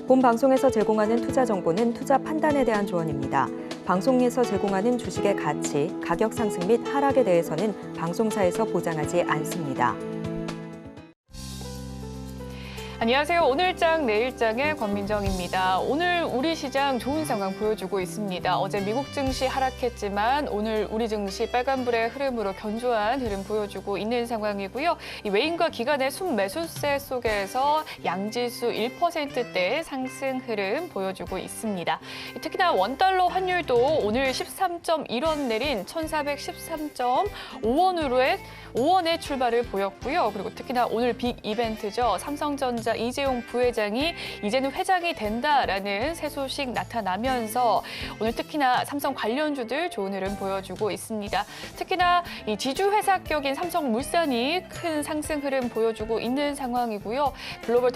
본 방송에서 제공하는 투자 정보는 투자 판단에 대한 조언입니다. 방송에서 제공하는 주식의 가치, 가격 상승 및 하락에 대해서는 방송사에서 보장하지 않습니다. 안녕하세요. 오늘장 내일장의 권민정입니다. 오늘 우리 시장 좋은 상황 보여주고 있습니다. 어제 미국 증시 하락했지만 오늘 우리 증시 빨간불의 흐름으로 견조한 흐름 보여주고 있는 상황이고요. 이 외인과 기관의 순매수세 속에서 양지수 1%대의 상승 흐름 보여주고 있습니다. 특히나 원달러 환율도 오늘 13.1원 내린 1,413.5원의 출발을 보였고요. 그리고 특히나 오늘 빅 이벤트죠. 삼성전자 이재용 부회장이 이제는 회장이 된다라는 새 소식 나타나면서 오늘 특히나 삼성 관련주들 좋은 흐름 보여주고 있습니다. 특히나 이 지주회사격인 삼성물산이 큰 상승 흐름 보여주고 있는 상황이고요. 글로벌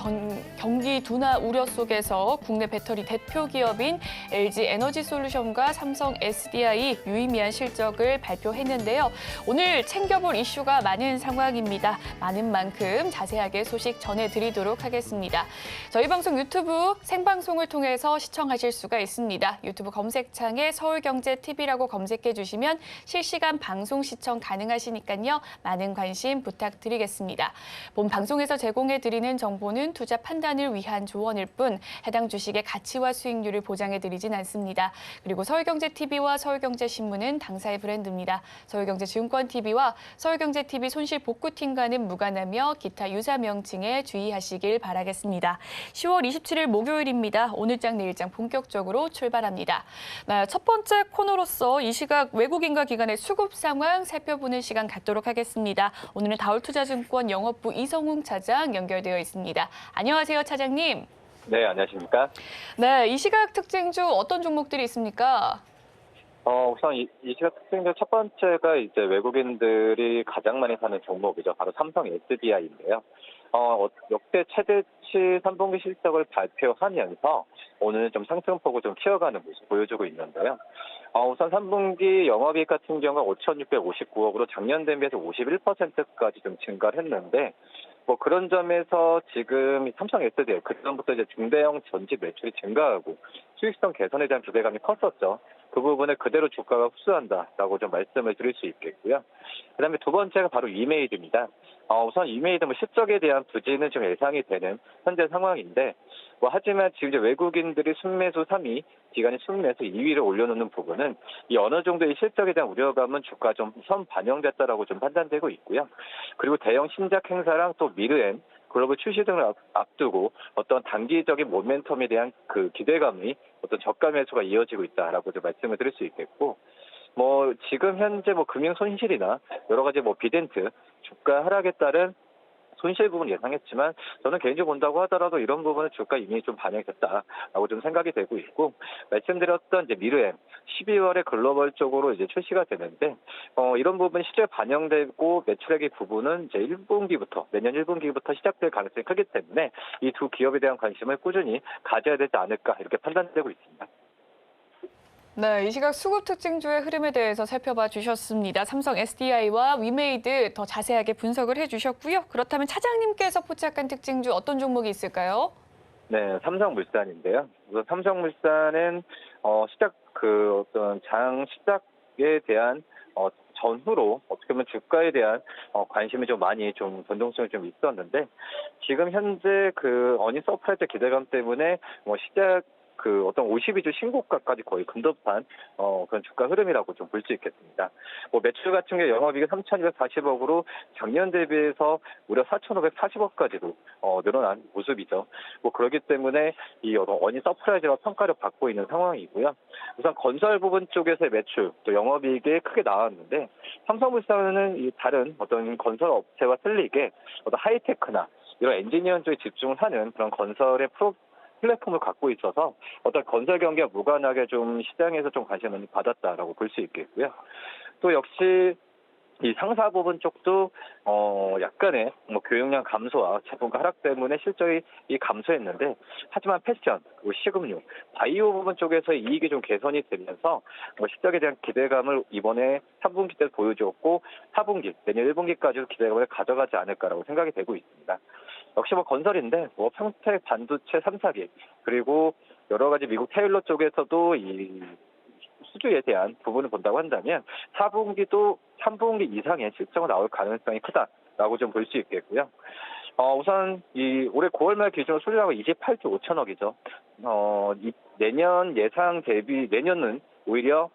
경기 둔화 우려 속에서 국내 배터리 대표 기업인 LG 에너지솔루션과 삼성 SDI 유의미한 실적을 발표했는데요. 오늘 챙겨볼 이슈가 많은 상황입니다. 많은 만큼 자세하게 소식 전해드리도록 하겠습니다. 저희 방송 유튜브 생방송을 통해서 시청하실 수가 있습니다. 유튜브 검색창에 서울경제TV라고 검색해 주시면 실시간 방송 시청 가능하시니까요. 많은 관심 부탁드리겠습니다. 본 방송에서 제공해드리는 정보는 투자 판단을 위한 조언일 뿐 해당 주식의 가치와 수익률을 보장해드리진 않습니다. 그리고 서울경제TV와 서울경제신문은 당사의 브랜드입니다. 서울경제증권TV와 서울경제TV 손실복구팀과는 무관하며 기타 유사 명칭에 주의하시길 바라겠습니다. 10월 27일 목요일입니다. 오늘장 내일장 본격적으로 출발합니다. 첫 번째 코너로서 이 시각 외국인과 기관의 수급 상황 살펴보는 시간 갖도록 하겠습니다. 오늘은 다올투자증권 영업부 이성웅 차장 연결되어 있습니다. 안녕하세요, 차장님. 네, 안녕하십니까? 네, 이 시각 특징주 어떤 종목들이 있습니까? 우선 이 시각 특징주 첫 번째가 이제 외국인들이 가장 많이 사는 종목이죠. 바로 삼성 SDI인데요. 역대 최대치 3분기 실적을 발표하면서 오늘 좀 상승폭을 좀 키워가는 모습 보여주고 있는데요. 우선 3분기 영업이익 같은 경우가 5,659억으로 작년 대비해서 51%까지 좀 증가를 했는데, 그런 점에서 지금 삼성 SDI, 그전부터 이제 중대형 전지 매출이 증가하고 수익성 개선에 대한 기대감이 컸었죠. 그 부분을 그대로 주가가 흡수한다라고 좀 말씀을 드릴 수 있겠고요. 그다음에 두 번째가 바로 이메이드입니다. 우선 이메이드 실적에 대한 부진은 좀 예상이 되는 현재 상황인데, 하지만 지금 이제 외국인들이 순매수 3위, 기관이 순매수 2위를 올려놓는 부분은 이 어느 정도의 실적에 대한 우려감은 주가 좀 선 반영됐다라고 좀 판단되고 있고요. 그리고 대형 신작 행사랑 또 미르엔 글로벌 출시 등을 앞두고 어떤 단기적인 모멘텀에 대한 그 기대감이 어떤 저가 매수가 이어지고 있다라고 좀 말씀을 드릴 수 있겠고, 지금 현재 금융 손실이나 여러 가지 비덴트 주가 하락에 따른 손실 부분 예상했지만 저는 개인적으로 본다고 하더라도 이런 부분은 주가 이미 좀 반영됐다라고 좀 생각이 되고 있고, 말씀드렸던 이제 미르엠 12월에 글로벌 쪽으로 이제 출시가 되는데 이런 부분 실제 반영되고 매출액의 부분은 이제 1분기부터 내년 1분기부터 시작될 가능성이 크기 때문에 이 두 기업에 대한 관심을 꾸준히 가져야 되지 않을까 이렇게 판단되고 있습니다. 네, 이 시각 수급 특징주의 흐름에 대해서 살펴봐 주셨습니다. 삼성 SDI와 위메이드 더 자세하게 분석을 해주셨고요. 그렇다면 차장님께서 포착한 특징주 어떤 종목이 있을까요? 네, 삼성물산인데요. 우선 삼성물산은 시작 어떤 장 시작에 대한 전후로 어떻게 보면 주가에 대한 관심이 좀 많이 좀 변동성이 좀 있었는데, 지금 현재 어닝 서프라이즈 기대감 때문에 시작 어떤 52주 신고가까지 거의 근접한 그런 주가 흐름이라고 좀 볼 수 있겠습니다. 매출 같은 경우 영업이익이 3,240억으로 작년 대비해서 무려 4,540억까지도 늘어난 모습이죠. 그렇기 때문에 이 어닝 서프라이즈와 평가를 받고 있는 상황이고요. 우선 건설 부분 쪽에서의 매출 또 영업이익이 크게 나왔는데, 삼성물산은 이 다른 어떤 건설 업체와 틀리게 어떤 하이테크나 이런 엔지니어링 쪽에 집중을 하는 그런 건설의 플랫폼을 갖고 있어서 어떤 건설 경기와 무관하게 좀 시장에서 좀 관심을 받았다라고 볼 수 있겠고요. 또 역시 이 상사 부분 쪽도 약간의 교육량 감소와 자본가 하락 때문에 실적이 감소했는데, 하지만 패션, 식음료, 바이오 부분 쪽에서의 이익이 좀 개선이 되면서 실적에 대한 기대감을 이번에 3분기 때 보여주었고 4분기, 내년 1분기까지도 기대감을 가져가지 않을까라고 생각이 되고 있습니다. 역시 뭐 건설인데 뭐 평택 반도체 3사기 그리고 여러 가지 미국 테일러 쪽에서도 이 수주에 대한 부분을 본다고 한다면 4분기도 3분기 이상의 실적이 나올 가능성이 크다라고 좀 볼 수 있겠고요. 우선 이 올해 9월 말 기준으로 수주량은 28조 5천억이죠. 내년 예상 대비 내년은 오히려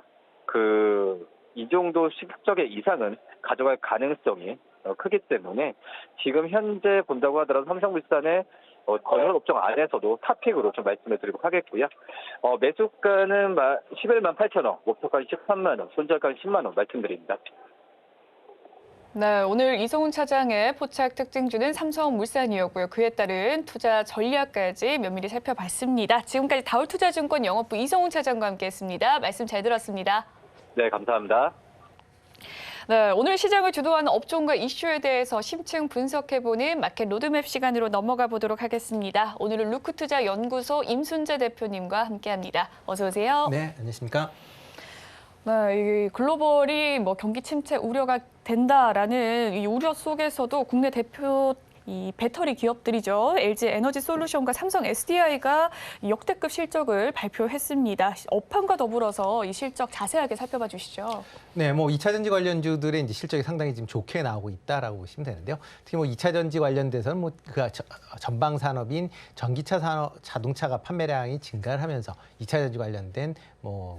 이 정도 실적의 이상은 가져갈 가능성이 크기 때문에 지금 현재 본다고 하더라도 삼성물산의 건설 업종 안에서도 탑픽으로 좀 말씀을 드리도록 하겠고요. 매수가는 11만 8천원, 목표가는 13만 원, 손절가는 10만 원 말씀드립니다. 네, 오늘 이성훈 차장의 포착 특징주는 삼성물산이었고요. 그에 따른 투자 전략까지 면밀히 살펴봤습니다. 지금까지 다울투자증권 영업부 이성훈 차장과 함께했습니다. 말씀 잘 들었습니다. 네, 감사합니다. 네, 오늘 시장을 주도하는 업종과 이슈에 대해서 심층 분석해보는 마켓 로드맵 시간으로 넘어가 보도록 하겠습니다. 오늘은 루크투자연구소 임순재 대표님과 함께합니다. 어서 오세요. 네, 안녕하십니까? 네, 이 글로벌이 경기 침체 우려가 된다라는 이 우려 속에서도 국내 대표 이 배터리 기업들이죠. LG 에너지 솔루션과 삼성 SDI가 역대급 실적을 발표했습니다. 업황과 더불어서 이 실적 자세하게 살펴봐 주시죠. 네, 2차 전지 관련주들의 이제 실적이 상당히 지금 좋게 나오고 있다라고 보시면 되는데요. 특히 2차 전지 관련돼서는 그 전방 산업인 전기차 산업, 자동차가 판매량이 증가를 하면서 2차 전지 관련된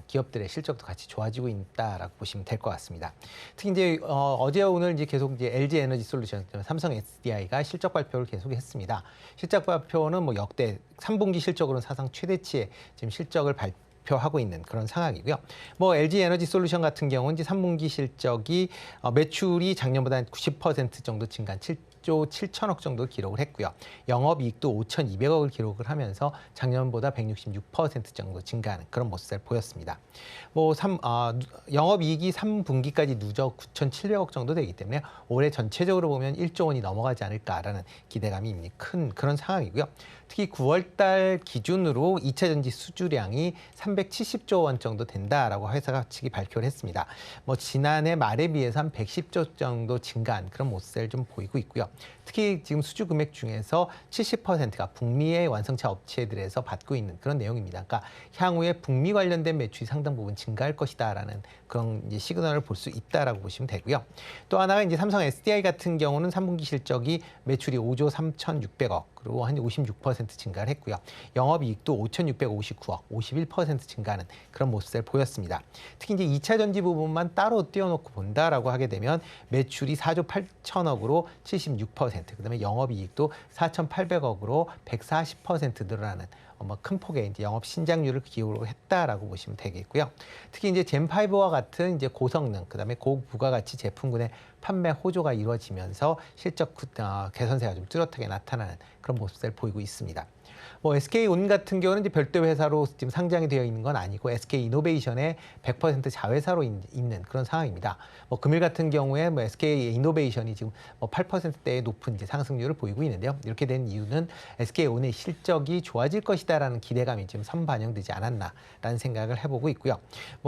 기업들의 실적도 같이 좋아지고 있다라고 보시면 될 것 같습니다. 특히 이제 어제와 오늘 이제 계속 이제 LG 에너지 솔루션, 삼성 SDI가 실적 발표를 계속했습니다. 실적 발표는 역대 3분기 실적으로는 사상 최대치의 지금 실적을 발표하고 있는 그런 상황이고요. LG 에너지 솔루션 같은 경우는 이제 3분기 실적이 매출이 작년보다 90% 정도 증가한 7조 7천억 정도 기록을 했고요. 영업이익도 5,200억을 기록을 하면서 작년보다 166% 정도 증가하는 그런 모습을 보였습니다. 영업이익이 3분기까지 누적 9,700억 정도 되기 때문에 올해 전체적으로 보면 1조 원이 넘어가지 않을까라는 기대감이 이미 큰 그런 상황이고요. 특히 9월 달 기준으로 2차 전지 수주량이 370조 원 정도 된다라고 회사가 측이 발표를 했습니다. 지난해 말에 비해서 한 110조 정도 증가한 그런 모습을 좀 보이고 있고요. 특히 지금 수주 금액 중에서 70%가 북미의 완성차 업체들에서 받고 있는 그런 내용입니다. 그러니까 향후에 북미 관련된 매출이 상당 부분 증가할 것이다라는 그런 이제 시그널을 볼 수 있다라고 보시면 되고요. 또 하나가 이제 삼성 SDI 같은 경우는 3분기 실적이 매출이 5조 3,600억 그리고 한 56% 증가를 했고요. 영업이익도 5,659억, 51% 증가하는 그런 모습을 보였습니다. 특히 이제 2차 전지 부분만 따로 띄워놓고 본다라고 하게 되면 매출이 4조 8천억으로 76%, 그다음에 영업이익도 4,800억으로 140% 늘어나는 큰 폭의 이제 영업 신장률을 기록했다라고 보시면 되겠고요. 특히 이제 젠5와 같은 이제 고성능, 그다음에 고부가가치 제품군의 판매 호조가 이루어지면서 실적 개선세가 좀 뚜렷하게 나타나는 그런 모습을 보이고 있습니다. SK온 같은 경우는 이제 별도 회사로 지금 상장이 되어 있는 건 아니고 SK이노베이션의 100% 자회사로 있는 그런 상황입니다. 금일 같은 경우에 SK이노베이션이 지금 8%대의 높은 이제 상승률을 보이고 있는데요. 이렇게 된 이유는 SK온의 실적이 좋아질 것이다라는 기대감이 지금 선반영되지 않았나라는 생각을 해보고 있고요.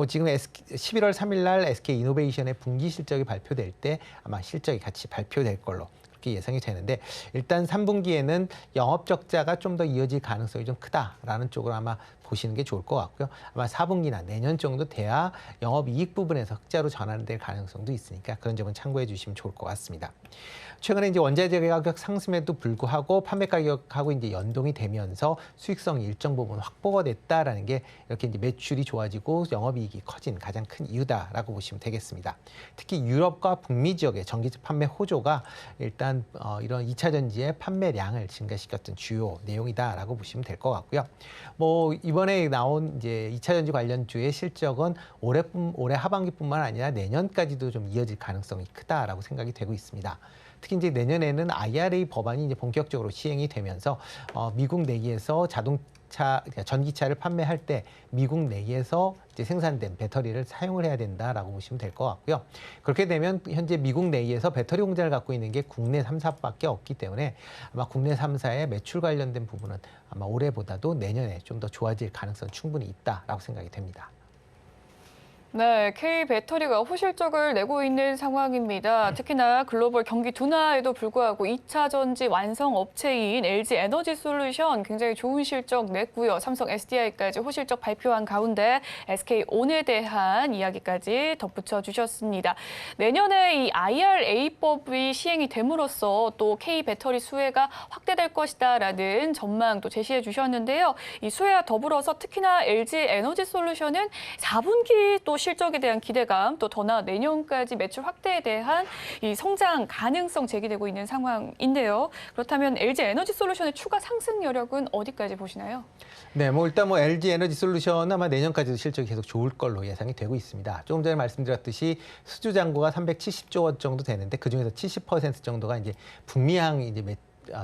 지금 11월 3일 날 SK이노베이션의 분기 실적이 발표될 때 아마 실적이 같이 발표될 걸로 그렇게 예상이 되는데, 일단 3분기에는 영업 적자가 좀 더 이어질 가능성이 좀 크다라는 쪽으로 아마 보시는 게 좋을 것 같고요. 아마 4분기나 내년 정도 돼야 영업이익 부분에서 흑자로 전환될 가능성도 있으니까 그런 점은 참고해 주시면 좋을 것 같습니다. 최근에 이제 원자재 가격 상승에도 불구하고 판매 가격하고 이제 연동이 되면서 수익성이 일정 부분 확보가 됐다라는 게 이렇게 이제 매출이 좋아지고 영업이익이 커진 가장 큰 이유다라고 보시면 되겠습니다. 특히 유럽과 북미 지역의 전기차 판매 호조가 일단 이런 2차 전지의 판매량을 증가시켰던 주요 내용이다라고 보시면 될 것 같고요. 이번에 나온 이제 2차 전지 관련주의 실적은 올해 하반기뿐만 아니라 내년까지도 좀 이어질 가능성이 크다라고 생각이 되고 있습니다. 특히 이제 내년에는 IRA 법안이 이제 본격적으로 시행이 되면서 미국 내에서 전기차를 판매할 때 미국 내에서 이제 생산된 배터리를 사용을 해야 된다라고 보시면 될 것 같고요. 그렇게 되면 현재 미국 내에서 배터리 공장을 갖고 있는 게 국내 3사밖에 없기 때문에 아마 국내 3사의 매출 관련된 부분은 아마 올해보다도 내년에 좀 더 좋아질 가능성이 충분히 있다라고 생각이 됩니다. 네, K 배터리가 호실적을 내고 있는 상황입니다. 특히나 글로벌 경기 둔화에도 불구하고 2차 전지 완성 업체인 LG 에너지 솔루션 굉장히 좋은 실적 냈고요. 삼성 SDI까지 호실적 발표한 가운데 SK온에 대한 이야기까지 덧붙여 주셨습니다. 내년에 이 IRA법이 시행이 됨으로써 또 K 배터리 수혜가 확대될 것이다라는 전망도 제시해 주셨는데요. 이 수혜와 더불어서 특히나 LG 에너지 솔루션은 4분기 또 실적에 대한 기대감, 또 더 나아 내년까지 매출 확대에 대한 이 성장 가능성 제기되고 있는 상황인데요. 그렇다면 LG 에너지 솔루션의 추가 상승 여력은 어디까지 보시나요? 네, 뭐 일단 뭐 LG 에너지 솔루션은 아마 내년까지도 실적이 계속 좋을 걸로 예상이 되고 있습니다. 조금 전에 말씀드렸듯이 수주 잔고가 370조 원 정도 되는데 그 중에서 70% 정도가 이제 북미향 이제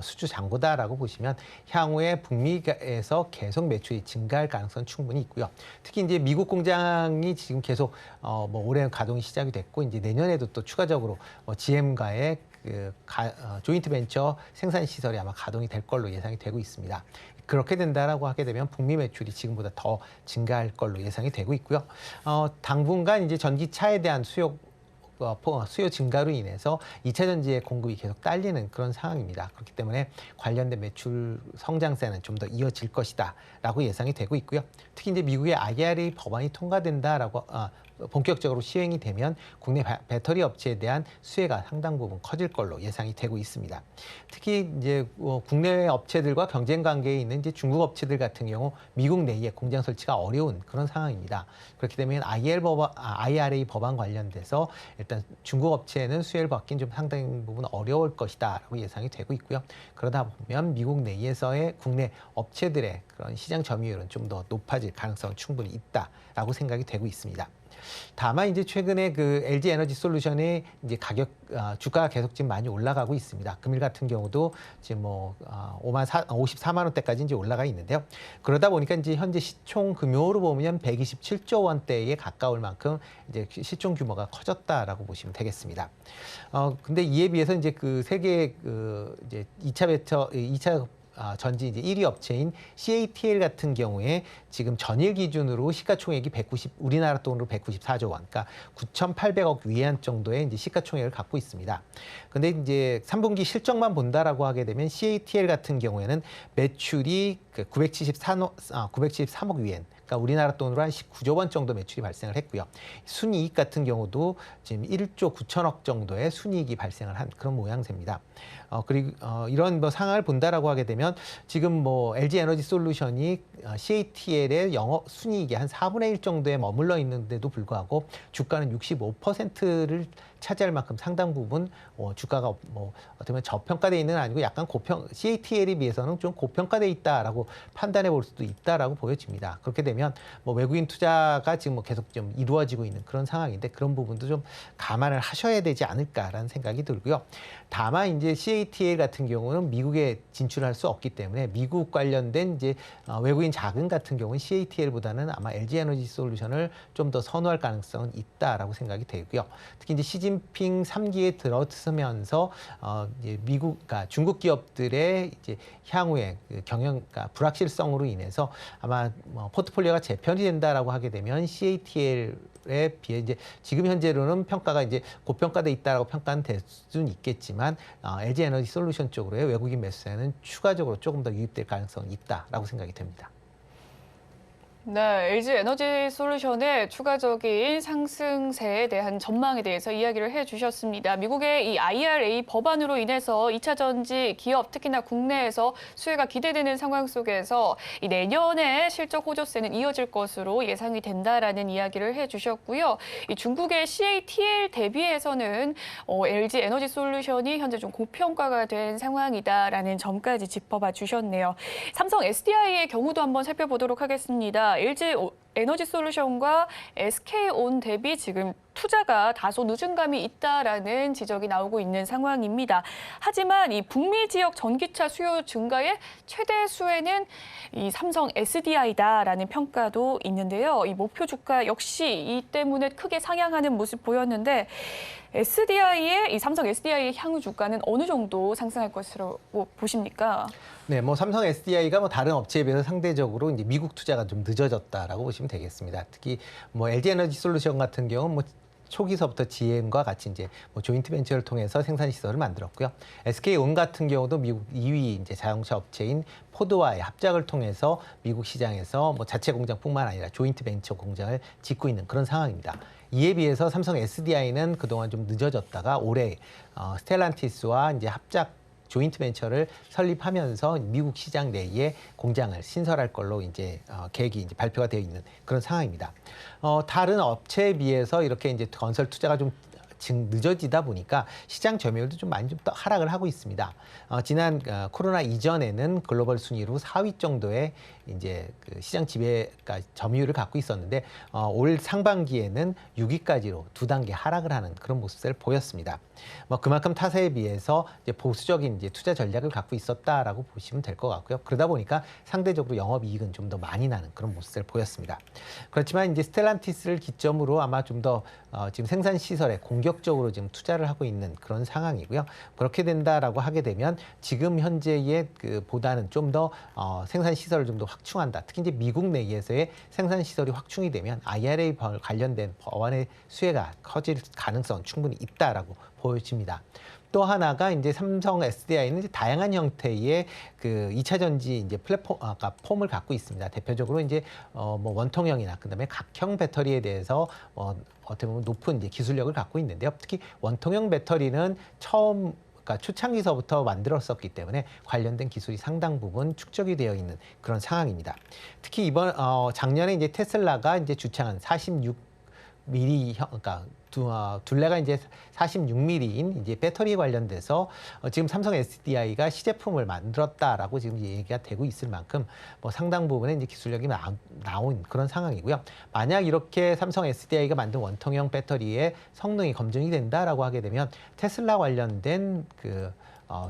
수주 잔고다라고 보시면 향후에 북미에서 계속 매출이 증가할 가능성은 충분히 있고요. 특히 이제 미국 공장이 지금 계속 뭐 올해 가동이 시작이 됐고 이제 내년에도 또 추가적으로 GM과의 조인트 벤처 생산 시설이 아마 가동이 될 걸로 예상이 되고 있습니다. 그렇게 된다라고 하게 되면 북미 매출이 지금보다 더 증가할 걸로 예상이 되고 있고요. 당분간 이제 전기차에 대한 수요 증가로 인해서 2차 전지의 공급이 계속 딸리는 그런 상황입니다. 그렇기 때문에 관련된 매출 성장세는 좀 더 이어질 것이다라고 예상이 되고 있고요. 특히 이제 미국의 IRA 법안이 통과된다라고 본격적으로 시행이 되면 국내 배터리 업체에 대한 수혜가 상당 부분 커질 걸로 예상이 되고 있습니다. 특히 이제 국내 업체들과 경쟁 관계에 있는 이제 중국 업체들 같은 경우 미국 내에 공장 설치가 어려운 그런 상황입니다. 그렇기 때문에 IRA 법안 관련돼서 일단 중국 업체는 수혜를 받긴 좀 상당 부분 어려울 것이다라고 예상이 되고 있고요. 그러다 보면 미국 내에서의 국내 업체들의 그런 시장 점유율은 좀 더 높아질 가능성은 충분히 있다라고 생각이 되고 있습니다. 다만 이제 최근에 그 LG 에너지 솔루션의 이제 주가가 계속 지금 많이 올라가고 있습니다. 금일 같은 경우도 지금 뭐 54만 원대까지 이제 올라가 있는데요. 그러다 보니까 이제 현재 시총 금요로 보면 127조 원대에 가까울 만큼 이제 시총 규모가 커졌다라고 보시면 되겠습니다. 근데 이에 비해서 이제 그 세계 이제 2차 전지 이제 1위 업체인 CATL 같은 경우에 지금 전일 기준으로 시가총액이 우리나라 돈으로 194조 원, 그러니까 9,800억 위안 정도의 이제 시가총액을 갖고 있습니다. 근데 이제 3분기 실적만 본다라고 하게 되면 CATL 같은 경우에는 매출이 973억 위안, 그러니까 우리나라 돈으로 한 19조 원 정도 매출이 발생을 했고요. 순이익 같은 경우도 지금 1조 9천억 정도의 순이익이 발생을 한 그런 모양새입니다. 그리고 이런 뭐 상황을 본다라고 하게 되면 지금 뭐 LG 에너지 솔루션이 CATL의 영업 순이익이 한 4분의 1 정도에 머물러 있는데도 불구하고 주가는 65%를 차지할 만큼 상당 부분 주가가 뭐 어떻게 보면 저평가돼 있는 아니고 약간 CATL에 비해서는 좀 고평가돼 있다라고 판단해 볼 수도 있다라고 보여집니다. 그렇게 되면 뭐 외국인 투자가 지금 뭐 계속 좀 이루어지고 있는 그런 상황인데 그런 부분도 좀 감안을 하셔야 되지 않을까라는 생각이 들고요. 다만 이제 CATL 같은 경우는 미국에 진출할 수 없기 때문에 미국 관련된 이제 외국인 자금 같은 경우는 CATL보다는 아마 LG 에너지 솔루션을 좀 더 선호할 가능성은 있다라고 생각이 되고요. 특히 이제 시진핑 3기에 들어서면서 이제 그러니까 중국 기업들의 이제 향후에 그러니까 불확실성으로 인해서 아마 포트폴리오가 재편이 된다라고 하게 되면 CATL에 비해 이제 지금 현재로는 평가가 이제 고평가돼 있다라고 평가는 될 수는 있겠지만 LG 에너지 솔루션 쪽으로의 외국인 매수세는 추가적으로 조금 더 유입될 가능성이 있다라고 생각이 됩니다. 네, LG 에너지 솔루션의 추가적인 상승세에 대한 전망에 대해서 이야기를 해주셨습니다. 미국의 이 IRA 법안으로 인해서 2차 전지 기업, 특히나 국내에서 수혜가 기대되는 상황 속에서 이 내년에 실적 호조세는 이어질 것으로 예상이 된다라는 이야기를 해주셨고요. 이 중국의 CATL 대비해서는 LG 에너지 솔루션이 현재 좀 고평가가 된 상황이다라는 점까지 짚어봐 주셨네요. 삼성 SDI의 경우도 한번 살펴보도록 하겠습니다. LG 에너지 솔루션과 SK온 대비 지금 투자가 다소 늦은 감이 있다라는 지적이 나오고 있는 상황입니다. 하지만 이 북미 지역 전기차 수요 증가의 최대 수혜는 이 삼성 SDI다라는 평가도 있는데요. 이 목표 주가 역시 이 때문에 크게 상향하는 모습 보였는데 이 삼성 SDI의 향후 주가는 어느 정도 상승할 것으로 보십니까? 네, 뭐 삼성 SDI가 뭐 다른 업체에 비해서 상대적으로 이제 미국 투자가 좀 늦어졌다라고 보시면 보시면 되겠습니다. 특히 뭐 LG 에너지 솔루션 같은 경우는 뭐 초기서부터 GM과 같이 이제 뭐 조인트 벤처를 통해서 생산 시설을 만들었고요. SK온 같은 경우도 미국 2위 이제 자동차 업체인 포드와의 합작을 통해서 미국 시장에서 뭐 자체 공장뿐만 아니라 조인트 벤처 공장을 짓고 있는 그런 상황입니다. 이에 비해서 삼성 SDI는 그동안 좀 늦어졌다가 올해 스텔란티스와 이제 합작 조인트 벤처를 설립하면서 미국 시장 내에 공장을 신설할 걸로 이제 계획이 이제 발표가 되어 있는 그런 상황입니다. 다른 업체에 비해서 이렇게 이제 건설 투자가 좀 늦어지다 보니까 시장 점유율도 좀 많이 좀 하락을 하고 있습니다. 지난 코로나 이전에는 글로벌 순위로 4위 정도의 이제 그 시장 지배가 점유율을 갖고 있었는데 올 상반기에는 6위까지로 2단계 하락을 하는 그런 모습을 보였습니다. 뭐 그만큼 타사에 비해서 이제 보수적인 이제 투자 전략을 갖고 있었다라고 보시면 될 것 같고요. 그러다 보니까 상대적으로 영업이익은 좀 더 많이 나는 그런 모습을 보였습니다. 그렇지만 이제 스텔란티스를 기점으로 아마 좀 더 지금 생산 시설에 공격적으로 지금 투자를 하고 있는 그런 상황이고요. 그렇게 된다라고 하게 되면 지금 현재의 그 보다는 좀 더 생산 시설을 좀 더 확충한다. 특히 이제 미국 내에서의 생산 시설이 확충이 되면 IRA 관련된 법안의 수혜가 커질 가능성은 충분히 있다라고 보여집니다. 또 하나가 이제 삼성 SDI는 이제 다양한 형태의 그 2차 전지 이제 플랫폼, 폼을 갖고 있습니다. 대표적으로 이제 뭐 원통형이나 그다음에 각형 배터리에 대해서 어떻게 보면 높은 이제 기술력을 갖고 있는데요. 특히 원통형 배터리는 그러니까 초창기서부터 만들었었기 때문에 관련된 기술이 상당 부분 축적이 되어 있는 그런 상황입니다. 특히 이번 작년에 이제 테슬라가 이제 주창한 46mm 그러니까 둘레가 이제 46mm인 이제 배터리 관련돼서 지금 삼성 SDI가 시제품을 만들었다라고 지금 얘기가 되고 있을 만큼 뭐 상당 부분의 이제 기술력이 나온 그런 상황이고요. 만약 이렇게 삼성 SDI가 만든 원통형 배터리의 성능이 검증이 된다라고 하게 되면 테슬라 관련된 그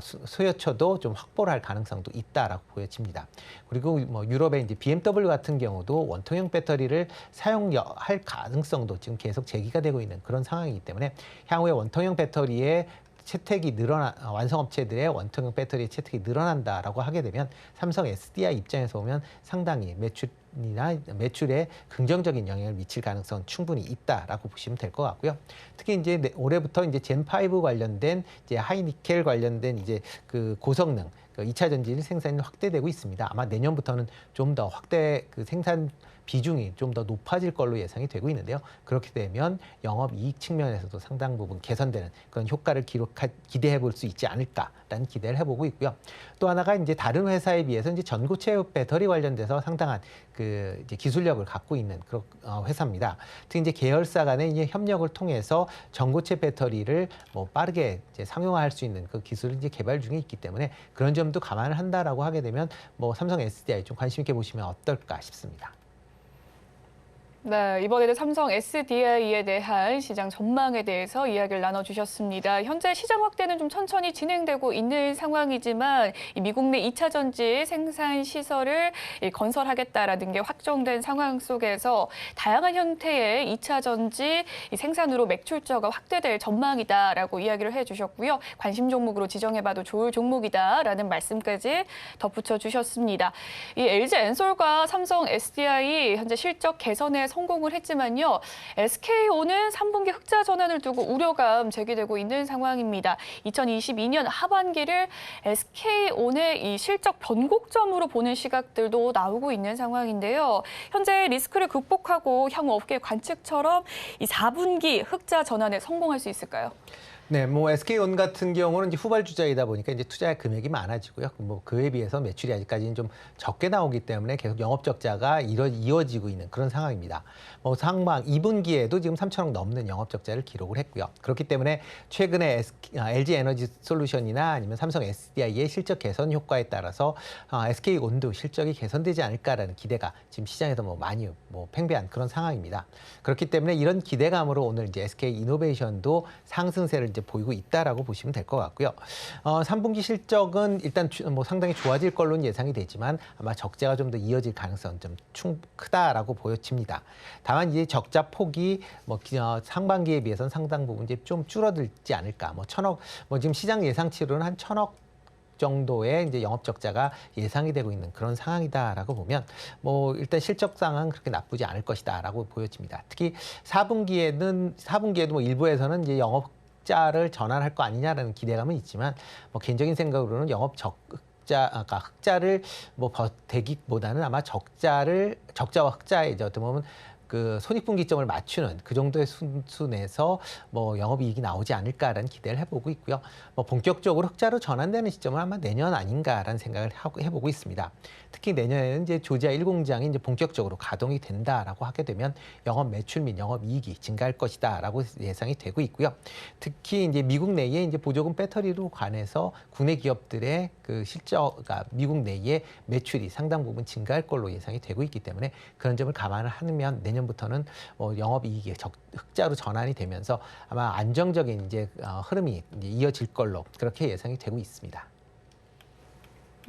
수요처도 좀 확보를 할 가능성도 있다라고 보여집니다. 그리고 뭐 유럽의 이제 BMW 같은 경우도 원통형 배터리를 사용할 가능성도 지금 계속 제기가 되고 있는 그런 상황이기 때문에 향후에 원통형 배터리의 채택이 완성업체들의 원통형 배터리 채택이 늘어난다라고 하게 되면 삼성 SDI 입장에서 보면 상당히 매출에 긍정적인 영향을 미칠 가능성은 충분히 있다라고 보시면 될 것 같고요. 특히 이제 올해부터 이제 젠5 관련된 이제 하이니켈 관련된 이제 그 고성능 2차 전지 생산이 확대되고 있습니다. 아마 내년부터는 좀 더 그 생산 비중이 좀 더 높아질 걸로 예상이 되고 있는데요. 그렇게 되면 영업이익 측면에서도 상당 부분 개선되는 그런 효과를 기대해 볼 수 있지 않을까라는 기대를 해보고 있고요. 또 하나가 이제 다른 회사에 비해서 이제 전고체 배터리 관련돼서 상당한 그 이제 기술력을 갖고 있는 그런 회사입니다. 특히 이제 계열사 간의 이제 협력을 통해서 전고체 배터리를 뭐 빠르게 이제 상용화할 수 있는 그 기술을 이제 개발 중에 있기 때문에 그런 점도 감안을 한다라고 하게 되면 뭐 삼성 SDI 좀 관심 있게 보시면 어떨까 싶습니다. 네, 이번에는 삼성 SDI에 대한 시장 전망에 대해서 이야기를 나눠주셨습니다. 현재 시장 확대는 좀 천천히 진행되고 있는 상황이지만 이 미국 내 2차 전지 생산 시설을 건설하겠다라는 게 확정된 상황 속에서 다양한 형태의 2차 전지 생산으로 매출처가 확대될 전망이다라고 이야기를 해주셨고요. 관심 종목으로 지정해봐도 좋을 종목이다라는 말씀까지 덧붙여 주셨습니다. 이 LG엔솔과 삼성 SDI 현재 실적 개선에 성공을 했지만요. SK온은 3분기 흑자 전환을 두고 우려감 제기되고 있는 상황입니다. 2022년 하반기를 SK온의 이 실적 변곡점으로 보는 시각들도 나오고 있는 상황인데요. 현재 리스크를 극복하고 향후 업계 관측처럼 이 4분기 흑자 전환에 성공할 수 있을까요? 네, 뭐 SK온 같은 경우는 이제 후발주자이다 보니까 이제 투자의 금액이 많아지고요. 뭐 그에 비해서 매출이 아직까지는 좀 적게 나오기 때문에 계속 영업 적자가 이어지고 있는 그런 상황입니다. 뭐 상반 2분기에도 지금 3천억 넘는 영업 적자를 기록을 했고요. 그렇기 때문에 최근에 LG 에너지 솔루션이나 아니면 삼성 SDI의 실적 개선 효과에 따라서 SK온도 실적이 개선되지 않을까라는 기대가 지금 시장에서 뭐 많이 팽배한 그런 상황입니다. 그렇기 때문에 이런 기대감으로 오늘 이제 SK 이노베이션도 상승세를 이제 보이고 있다라고 보시면 될 것 같고요. 3분기 실적은 일단 뭐 상당히 좋아질 걸로는 예상이 되지만 아마 적자가 좀 더 이어질 가능성은 좀 크다라고 보여집니다. 다만 이제 적자 폭이 뭐 상반기에 비해서는 상당 부분 이제 좀 줄어들지 않을까. 뭐 1,000억, 뭐 지금 시장 예상치로는 한 1,000억 정도의 이제 영업 적자가 예상이 되고 있는 그런 상황이다라고 보면 뭐 일단 실적상은 그렇게 나쁘지 않을 것이다라고 보여집니다. 특히 4분기에도 뭐 일부에서는 이제 영업자를 전환할 거 아니냐라는 기대감은 있지만 뭐 개인적인 생각으로는 흑자를 뭐 대기보다는 아마 적자와 흑자의 이제 어떻게 보면 그 손익분기점을 맞추는 그 정도의 수준에서 뭐 영업이익이 나오지 않을까라는 기대를 해보고 있고요. 뭐 본격적으로 흑자로 전환되는 시점은 아마 내년 아닌가라는 생각을 해보고 있습니다. 특히 내년에는 이제 조지아 1공장이 이제 본격적으로 가동이 된다라고 하게 되면 영업 매출 및 영업 이익이 증가할 것이다라고 예상이 되고 있고요. 특히 이제 미국 내에 이제 보조금 배터리로 관해서 국내 기업들의 그 미국 내의 매출이 상당 부분 증가할 걸로 예상이 되고 있기 때문에 그런 점을 감안을 하면 내년부터는 영업이익이 흑자로 전환이 되면서 아마 안정적인 이제 흐름이 이제 이어질 걸로 그렇게 예상이 되고 있습니다.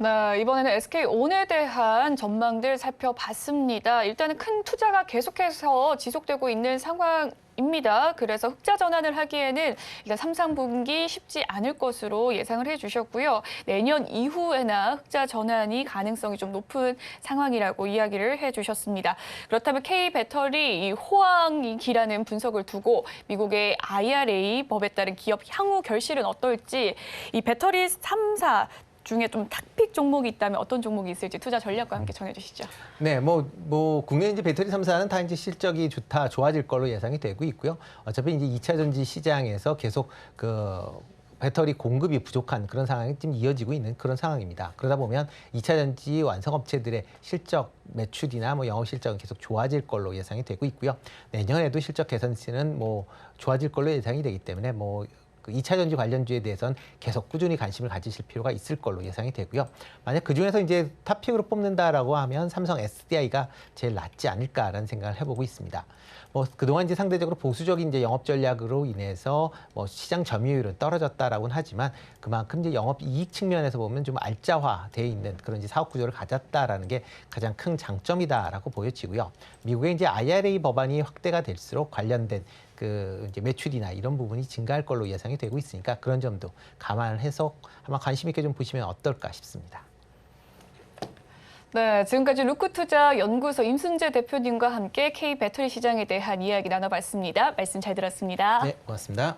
네, 이번에는 SK온에 대한 전망들 살펴봤습니다. 일단은 큰 투자가 계속해서 지속되고 있는 상황입니다. 그래서 흑자 전환을 하기에는 일단 3, 4분기 쉽지 않을 것으로 예상을 해주셨고요. 내년 이후에나 흑자 전환이 가능성이 좀 높은 상황이라고 이야기를 해주셨습니다. 그렇다면 K배터리 이 호황기라는 분석을 두고 미국의 IRA 법에 따른 기업 향후 결실은 어떨지 이 배터리 3사 중에 좀 탑픽 종목이 있다면 어떤 종목이 있을지 투자 전략과 함께 전해주시죠. 네, 뭐 국내 이제 배터리 3사는 다 이제 실적이 좋아질 걸로 예상이 되고 있고요. 어차피 이제 2차 전지 시장에서 계속 그 배터리 공급이 부족한 그런 상황이 지금 이어지고 있는 그런 상황입니다. 그러다 보면 2차 전지 완성업체들의 실적 매출이나 뭐 영업 실적은 계속 좋아질 걸로 예상이 되고 있고요. 내년에도 실적 개선치는 뭐 좋아질 걸로 예상이 되기 때문에 뭐 2차 전지 관련주에 대해서는 계속 꾸준히 관심을 가지실 필요가 있을 걸로 예상이 되고요. 만약 그중에서 이제 탑픽으로 뽑는다라고 하면 삼성 SDI가 제일 낫지 않을까라는 생각을 해보고 있습니다. 뭐 그동안 이제 상대적으로 보수적인 이제 영업 전략으로 인해서 뭐 시장 점유율은 떨어졌다라고는 하지만 그만큼 이제 영업 이익 측면에서 보면 좀 알짜화되어 있는 그런 이제 사업 구조를 가졌다라는 게 가장 큰 장점이다라고 보여지고요. 미국의 이제 IRA 법안이 확대가 될수록 관련된 그 이제 매출이나 이런 부분이 증가할 걸로 예상이 되고 있으니까 그런 점도 감안을 해서 아마 관심 있게 좀 보시면 어떨까 싶습니다. 네, 지금까지 루크투자 연구소 임순재 대표님과 함께 K배터리 시장에 대한 이야기 나눠봤습니다. 말씀 잘 들었습니다. 네, 고맙습니다.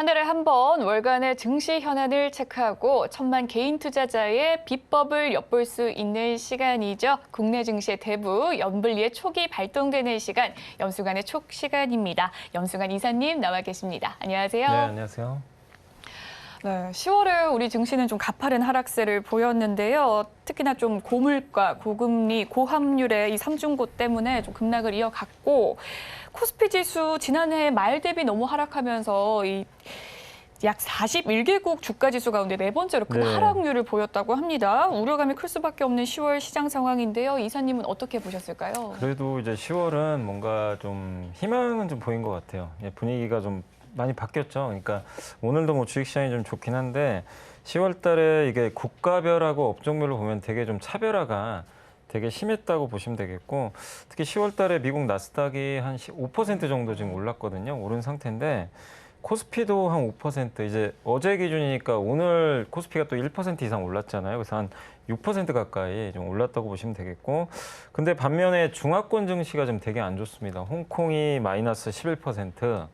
한 달에 한 번 월간의 증시 현안을 체크하고 천만 개인 투자자의 비법을 엿볼 수 있는 시간이죠. 국내 증시의 대부, 연불리의 촉이 발동되는 시간, 염수관의 촉 시간입니다. 염수관 이사님 나와 계십니다. 안녕하세요. 네, 안녕하세요. 네, 10월에 우리 증시는 좀 가파른 하락세를 보였는데요. 특히나 좀 고물가, 고금리, 고환율의 이 삼중고 때문에 좀 급락을 이어갔고 코스피 지수 지난해 말 대비 너무 하락하면서 약 41개국 주가 지수 가운데 네 번째로 큰 하락률을 보였다고 합니다. 우려감이 클 수밖에 없는 10월 시장 상황인데요. 이사님은 어떻게 보셨을까요? 그래도 이제 10월은 뭔가 좀 희망은 좀 보인 것 같아요. 분위기가 좀 많이 바뀌었죠. 그러니까 오늘도 뭐 주식시장이 좀 좋긴 한데 10월 달에 이게 국가별하고 업종별로 보면 되게 좀 차별화가 되게 심했다고 보시면 되겠고 특히 10월 달에 미국 나스닥이 한 5% 정도 지금 올랐거든요. 오른 상태인데 코스피도 한 5%, 이제 어제 기준이니까 오늘 코스피가 또 1% 이상 올랐잖아요. 그래서 한 6% 가까이 좀 올랐다고 보시면 되겠고, 근데 반면에 중화권 증시가 좀 되게 안 좋습니다. 홍콩이 마이너스 11%,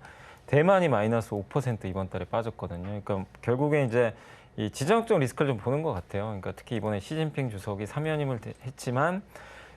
대만이 마이너스 5% 이번 달에 빠졌거든요. 그러니까 결국에 이제 이 지정학적 리스크를 좀 보는 것 같아요. 그러니까 특히 이번에 시진핑 주석이 사면임을 했지만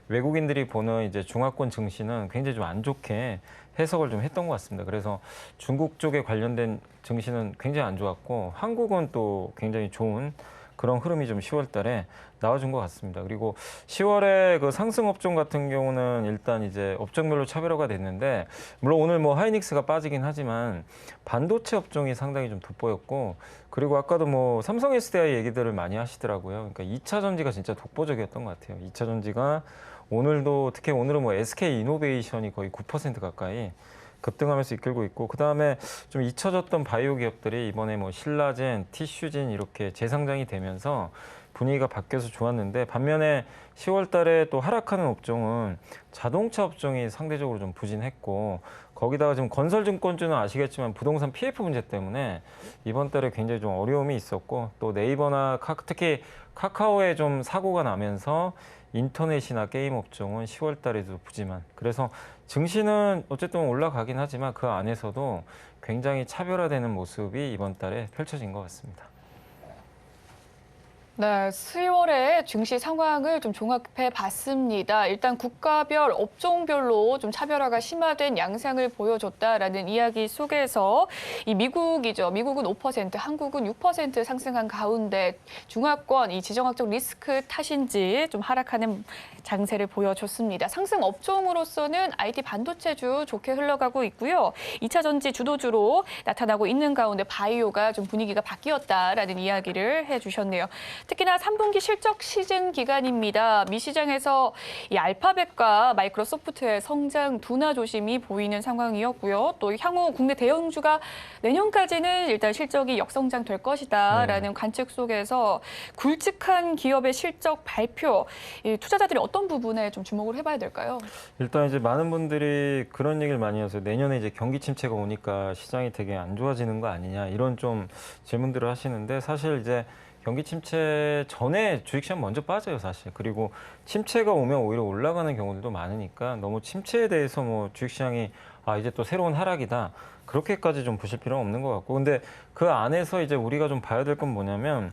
외국인들이 보는 이제 중화권 증시는 굉장히 좀 안 좋게 해석을 좀 했던 것 같습니다. 그래서 중국 쪽에 관련된 증시는 굉장히 안 좋았고 한국은 또 굉장히 좋은 그런 흐름이 좀 10월 달에 나와준 것 같습니다. 그리고 10월에 그 상승 업종 같은 경우는 일단 이제 업종별로 차별화가 됐는데, 물론 오늘 뭐 하이닉스가 빠지긴 하지만 반도체 업종이 상당히 좀 돋보였고, 그리고 아까도 뭐 삼성 SDI 얘기들을 많이 하시더라고요. 그러니까 2차 전지가 진짜 독보적이었던 것 같아요. 2차 전지가 오늘도, 특히 오늘은 뭐 SK 이노베이션이 거의 9% 가까이 급등하면서 이끌고 있고, 그 다음에 좀 잊혀졌던 바이오 기업들이 이번에 뭐 신라젠, 티슈진 이렇게 재상장이 되면서 분위기가 바뀌어서 좋았는데, 반면에 10월 달에 또 하락하는 업종은 자동차 업종이 상대적으로 좀 부진했고, 거기다가 지금 건설증권주는 아시겠지만 부동산 PF 문제 때문에 이번 달에 굉장히 좀 어려움이 있었고, 또 네이버나 특히 카카오에 좀 사고가 나면서 인터넷이나 게임 업종은 10월 달에도 부지만, 그래서 증시는 어쨌든 올라가긴 하지만 그 안에서도 굉장히 차별화되는 모습이 이번 달에 펼쳐진 것 같습니다. 네, 10월의 증시 상황을 좀 종합해 봤습니다. 일단 국가별, 업종별로 좀 차별화가 심화된 양상을 보여줬다라는 이야기 속에서 이 미국이죠. 미국은 5%, 한국은 6% 상승한 가운데 중화권, 이 지정학적 리스크 탓인지 좀 하락하는 장세를 보여줬습니다. 상승 업종으로서는 IT 반도체주 좋게 흘러가고 있고요. 2차 전지 주도주로 나타나고 있는 가운데 바이오가 좀 분위기가 바뀌었다라는 이야기를 해주셨네요. 특히나 3분기 실적 시즌 기간입니다. 미 시장에서 이 알파벳과 마이크로소프트의 성장 둔화 조짐이 보이는 상황이었고요. 또 향후 국내 대형주가 내년까지는 일단 실적이 역성장 될 것이다라는 관측 속에서 굵직한 기업의 실적 발표, 이 투자자들이 어떤 부분에 좀 주목을 해봐야 될까요? 일단 이제 많은 분들이 그런 얘기를 많이 하세요. 내년에 이제 경기 침체가 오니까 시장이 되게 안 좋아지는 거 아니냐, 이런 좀 질문들을 하시는데, 사실 이제 경기 침체 전에 주식시장 먼저 빠져요, 사실. 그리고 침체가 오면 오히려 올라가는 경우들도 많으니까 너무 침체에 대해서 뭐 주식시장이 이제 또 새로운 하락이다, 그렇게까지 좀 보실 필요는 없는 것 같고, 근데 그 안에서 이제 우리가 좀 봐야 될 건 뭐냐면,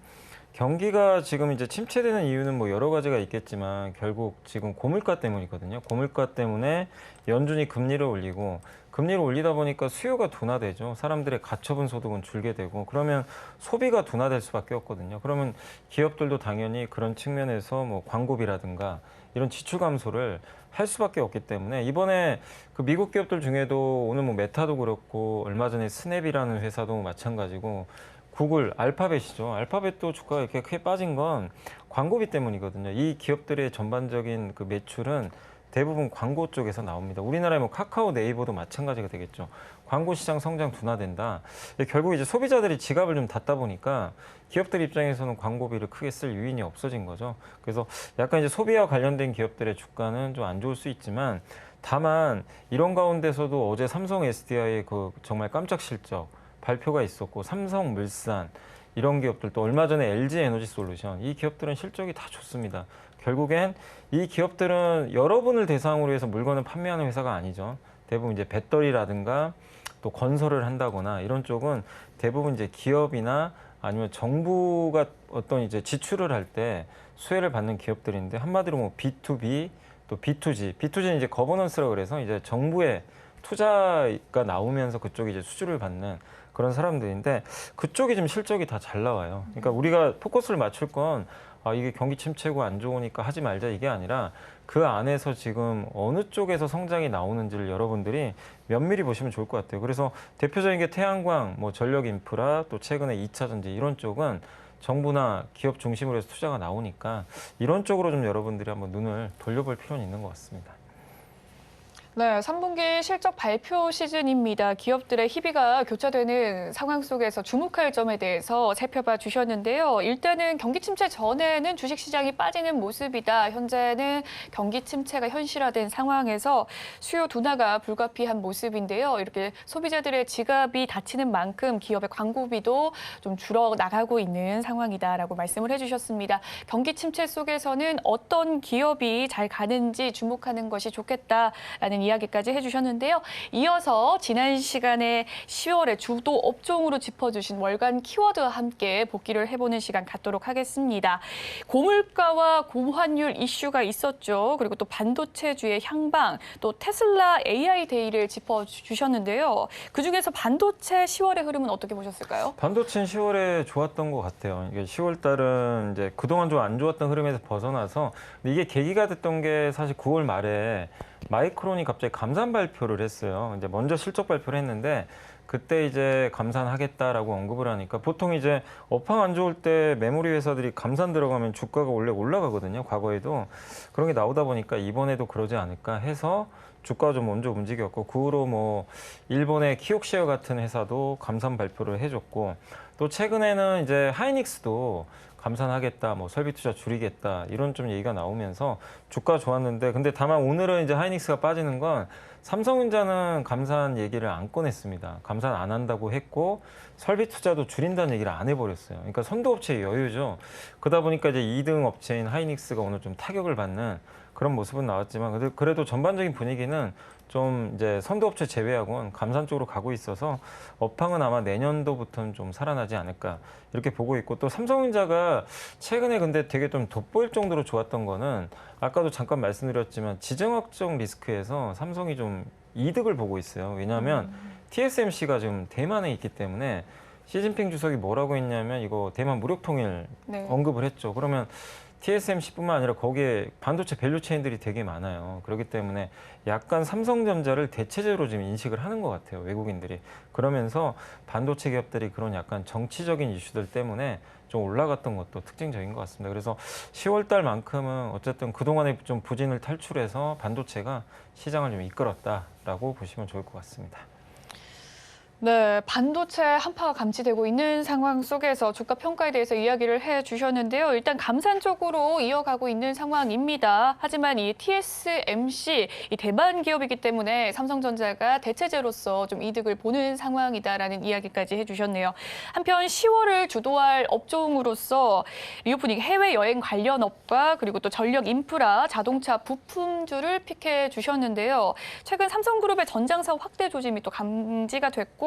경기가 지금 이제 침체되는 이유는 뭐 여러 가지가 있겠지만 결국 지금 고물가 때문이거든요. 고물가 때문에 연준이 금리를 올리고, 금리를 올리다 보니까 수요가 둔화되죠. 사람들의 가처분 소득은 줄게 되고, 그러면 소비가 둔화될 수밖에 없거든요. 그러면 기업들도 당연히 그런 측면에서 뭐 광고비라든가 이런 지출 감소를 할 수밖에 없기 때문에, 이번에 그 미국 기업들 중에도 오늘 뭐 메타도 그렇고 얼마 전에 스냅이라는 회사도 마찬가지고, 구글, 알파벳이죠. 알파벳도 주가가 이렇게 크게 빠진 건 광고비 때문이거든요. 이 기업들의 전반적인 그 매출은 대부분 광고 쪽에서 나옵니다. 우리나라의 뭐 카카오, 네이버도 마찬가지가 되겠죠. 광고 시장 성장 둔화된다. 결국 이제 소비자들이 지갑을 좀 닫다 보니까 기업들 입장에서는 광고비를 크게 쓸 유인이 없어진 거죠. 그래서 약간 이제 소비와 관련된 기업들의 주가는 좀 안 좋을 수 있지만, 다만 이런 가운데서도 어제 삼성 SDI의 그 정말 깜짝 실적 발표가 있었고, 삼성물산 이런 기업들, 또 얼마 전에 LG에너지솔루션, 이 기업들은 실적이 다 좋습니다. 결국엔 이 기업들은 여러분을 대상으로 해서 물건을 판매하는 회사가 아니죠. 대부분 이제 배터리라든가 또 건설을 한다거나 이런 쪽은 대부분 이제 기업이나 아니면 정부가 어떤 이제 지출을 할 때 수혜를 받는 기업들인데, 한마디로 뭐 B2B 또 B2G, B2G는 이제 거버넌스라고 그래서 이제 정부의 투자가 나오면서 그쪽이 이제 수주를 받는 그런 사람들인데, 그쪽이 좀 실적이 다 잘 나와요. 그러니까 우리가 포커스를 맞출 건 이게 경기 침체고 안 좋으니까 하지 말자, 이게 아니라 그 안에서 지금 어느 쪽에서 성장이 나오는지를 여러분들이 면밀히 보시면 좋을 것 같아요. 그래서 대표적인 게 태양광, 뭐 전력 인프라, 또 최근에 2차 전지 이런 쪽은 정부나 기업 중심으로 해서 투자가 나오니까 이런 쪽으로 좀 여러분들이 한번 눈을 돌려볼 필요는 있는 것 같습니다. 네, 3분기 실적 발표 시즌입니다. 기업들의 희비가 교차되는 상황 속에서 주목할 점에 대해서 살펴봐 주셨는데요. 일단은 경기 침체 전에는 주식시장이 빠지는 모습이다. 현재는 경기 침체가 현실화된 상황에서 수요 둔화가 불가피한 모습인데요. 이렇게 소비자들의 지갑이 닫히는 만큼 기업의 광고비도 좀 줄어나가고 있는 상황이다라고 말씀을 해주셨습니다. 경기 침체 속에서는 어떤 기업이 잘 가는지 주목하는 것이 좋겠다라는 이야기까지 해주셨는데요. 이어서 지난 시간에 10월에 주도 업종으로 짚어주신 월간 키워드와 함께 복기를 해보는 시간 갖도록 하겠습니다. 고물가와 고환율 이슈가 있었죠. 그리고 또 반도체주의 향방, 또 테슬라 AI 데이를 짚어주셨는데요. 그중에서 반도체 10월의 흐름은 어떻게 보셨을까요? 반도체는 10월에 좋았던 것 같아요. 이게 10월 달은 이제 그동안 좀 안 좋았던 흐름에서 벗어나서 이게 계기가 됐던 게 사실 9월 말에 마이크론이 갑자기 감산 발표를 했어요. 이제 먼저 실적 발표를 했는데 그때 이제 감산하겠다라고 언급을 하니까 보통 이제 업황 안 좋을 때 메모리 회사들이 감산 들어가면 주가가 원래 올라가거든요. 과거에도 그런 게 나오다 보니까 이번에도 그러지 않을까 해서 주가가 좀 먼저 움직였고 그 후로 뭐 일본의 키옥시어 같은 회사도 감산 발표를 해줬고 또 최근에는 이제 하이닉스도 감산하겠다, 뭐 설비 투자 줄이겠다 이런 좀 얘기가 나오면서 주가 좋았는데 근데 다만 오늘은 이제 하이닉스가 빠지는 건 삼성전자는 감산 얘기를 안 꺼냈습니다. 감산 안 한다고 했고 설비 투자도 줄인다는 얘기를 안 해버렸어요. 그러니까 선도업체의 여유죠. 그러다 보니까 이제 2등 업체인 하이닉스가 오늘 좀 타격을 받는 그런 모습은 나왔지만 그래도 전반적인 분위기는 좀 이제 선도업체 제외하고는 감산 쪽으로 가고 있어서 업황은 아마 내년도부터는 좀 살아나지 않을까 이렇게 보고 있고 또 삼성전자가 최근에 근데 되게 좀 돋보일 정도로 좋았던 거는 아까도 잠깐 말씀드렸지만 지정학적 리스크에서 삼성이 좀 이득을 보고 있어요. 왜냐하면 TSMC가 지금 대만에 있기 때문에 시진핑 주석이 뭐라고 했냐면 이거 대만 무력 통일 네. 언급을 했죠. 그러면 TSMC뿐만 아니라 거기에 반도체 밸류 체인들이 되게 많아요. 그렇기 때문에 약간 삼성전자를 대체제로 지금 인식을 하는 것 같아요. 외국인들이. 그러면서 반도체 기업들이 그런 약간 정치적인 이슈들 때문에 좀 올라갔던 것도 특징적인 것 같습니다. 그래서 10월 달만큼은 어쨌든 그동안의 좀 부진을 탈출해서 반도체가 시장을 좀 이끌었다라고 보시면 좋을 것 같습니다. 네, 반도체 한파가 감지되고 있는 상황 속에서 주가 평가에 대해서 이야기를 해주셨는데요. 일단 감산 쪽으로 이어가고 있는 상황입니다. 하지만 이 TSMC, 이 대만 기업이기 때문에 삼성전자가 대체제로서 좀 이득을 보는 상황이다라는 이야기까지 해주셨네요. 한편 10월을 주도할 업종으로서 리오프닝 해외여행 관련 업과 그리고 또 전력 인프라, 자동차 부품주를 픽해 주셨는데요. 최근 삼성그룹의 전장사업 확대 조짐이 또 감지가 됐고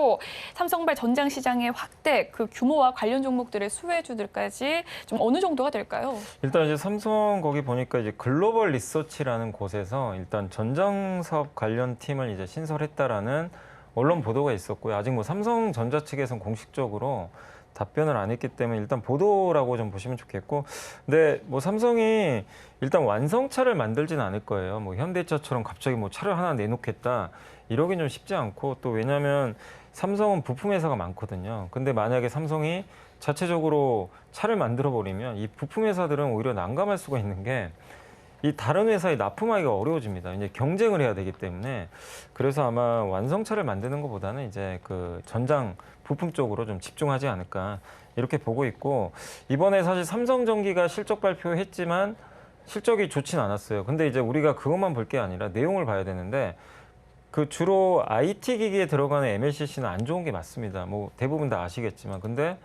삼성발 전장 시장의 확대, 그 규모와 관련 종목들의 수혜주들까지 좀 어느 정도가 될까요? 일단 이제 삼성 거기 보니까 이제 글로벌 리서치라는 곳에서 일단 전장 사업 관련 팀을 이제 신설했다라는 언론 보도가 있었고요. 아직 뭐 삼성전자 측에서는 공식적으로 답변을 안 했기 때문에 일단 보도라고 좀 보시면 좋겠고, 근데 뭐 삼성이 일단 완성차를 만들진 않을 거예요. 뭐 현대차처럼 갑자기 뭐 차를 하나 내놓겠다 이러긴 좀 쉽지 않고 또 왜냐하면 삼성은 부품 회사가 많거든요. 근데 만약에 삼성이 자체적으로 차를 만들어 버리면 이 부품 회사들은 오히려 난감할 수가 있는 게 이 다른 회사에 납품하기가 어려워집니다. 이제 경쟁을 해야 되기 때문에 그래서 아마 완성차를 만드는 것보다는 이제 그 전장 부품 쪽으로 좀 집중하지 않을까 이렇게 보고 있고 이번에 사실 삼성전기가 실적 발표했지만 실적이 좋진 않았어요. 근데 이제 우리가 그것만 볼 게 아니라 내용을 봐야 되는데 그 주로 IT 기기에 들어가는 MLCC는 안 좋은 게 맞습니다. 뭐 대부분 다 아시겠지만 근데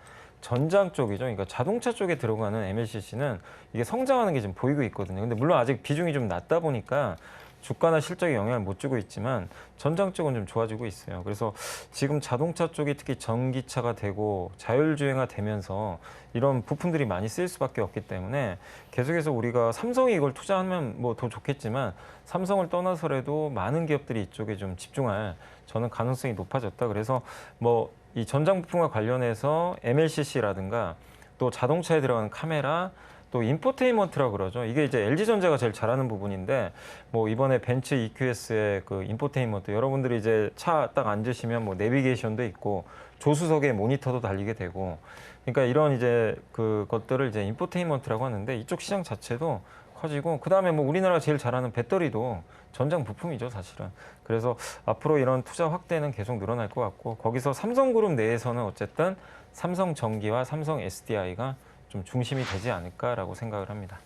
전장 쪽이죠. 그러니까 자동차 쪽에 들어가는 MLCC는 이게 성장하는 게 지금 보이고 있거든요. 근데 물론 아직 비중이 좀 낮다 보니까 주가나 실적에 영향을 못 주고 있지만 전장 쪽은 좀 좋아지고 있어요. 그래서 지금 자동차 쪽이 특히 전기차가 되고 자율주행화 되면서 이런 부품들이 많이 쓰일 수밖에 없기 때문에 계속해서 우리가 삼성이 이걸 투자하면 뭐 더 좋겠지만 삼성을 떠나서라도 많은 기업들이 이쪽에 좀 집중할 저는 가능성이 높아졌다. 그래서 뭐 이 전장 부품과 관련해서 MLCC라든가 또 자동차에 들어가는 카메라 또 인포테인먼트라고 그러죠. 이게 이제 LG전자가 제일 잘하는 부분인데 뭐 이번에 벤츠 EQS의 그 인포테인먼트 여러분들이 이제 차 딱 앉으시면 뭐 내비게이션도 있고 조수석에 모니터도 달리게 되고 그러니까 이런 이제 그 것들을 이제 인포테인먼트라고 하는데 이쪽 시장 자체도 커지고 그다음에 뭐 우리나라가 제일 잘하는 배터리도 전장 부품이죠, 사실은. 그래서 앞으로 이런 투자 확대는 계속 늘어날 것 같고 거기서 삼성그룹 내에서는 어쨌든 삼성전기와 삼성 SDI가 좀 중심이 되지 않을까라고 생각을 합니다.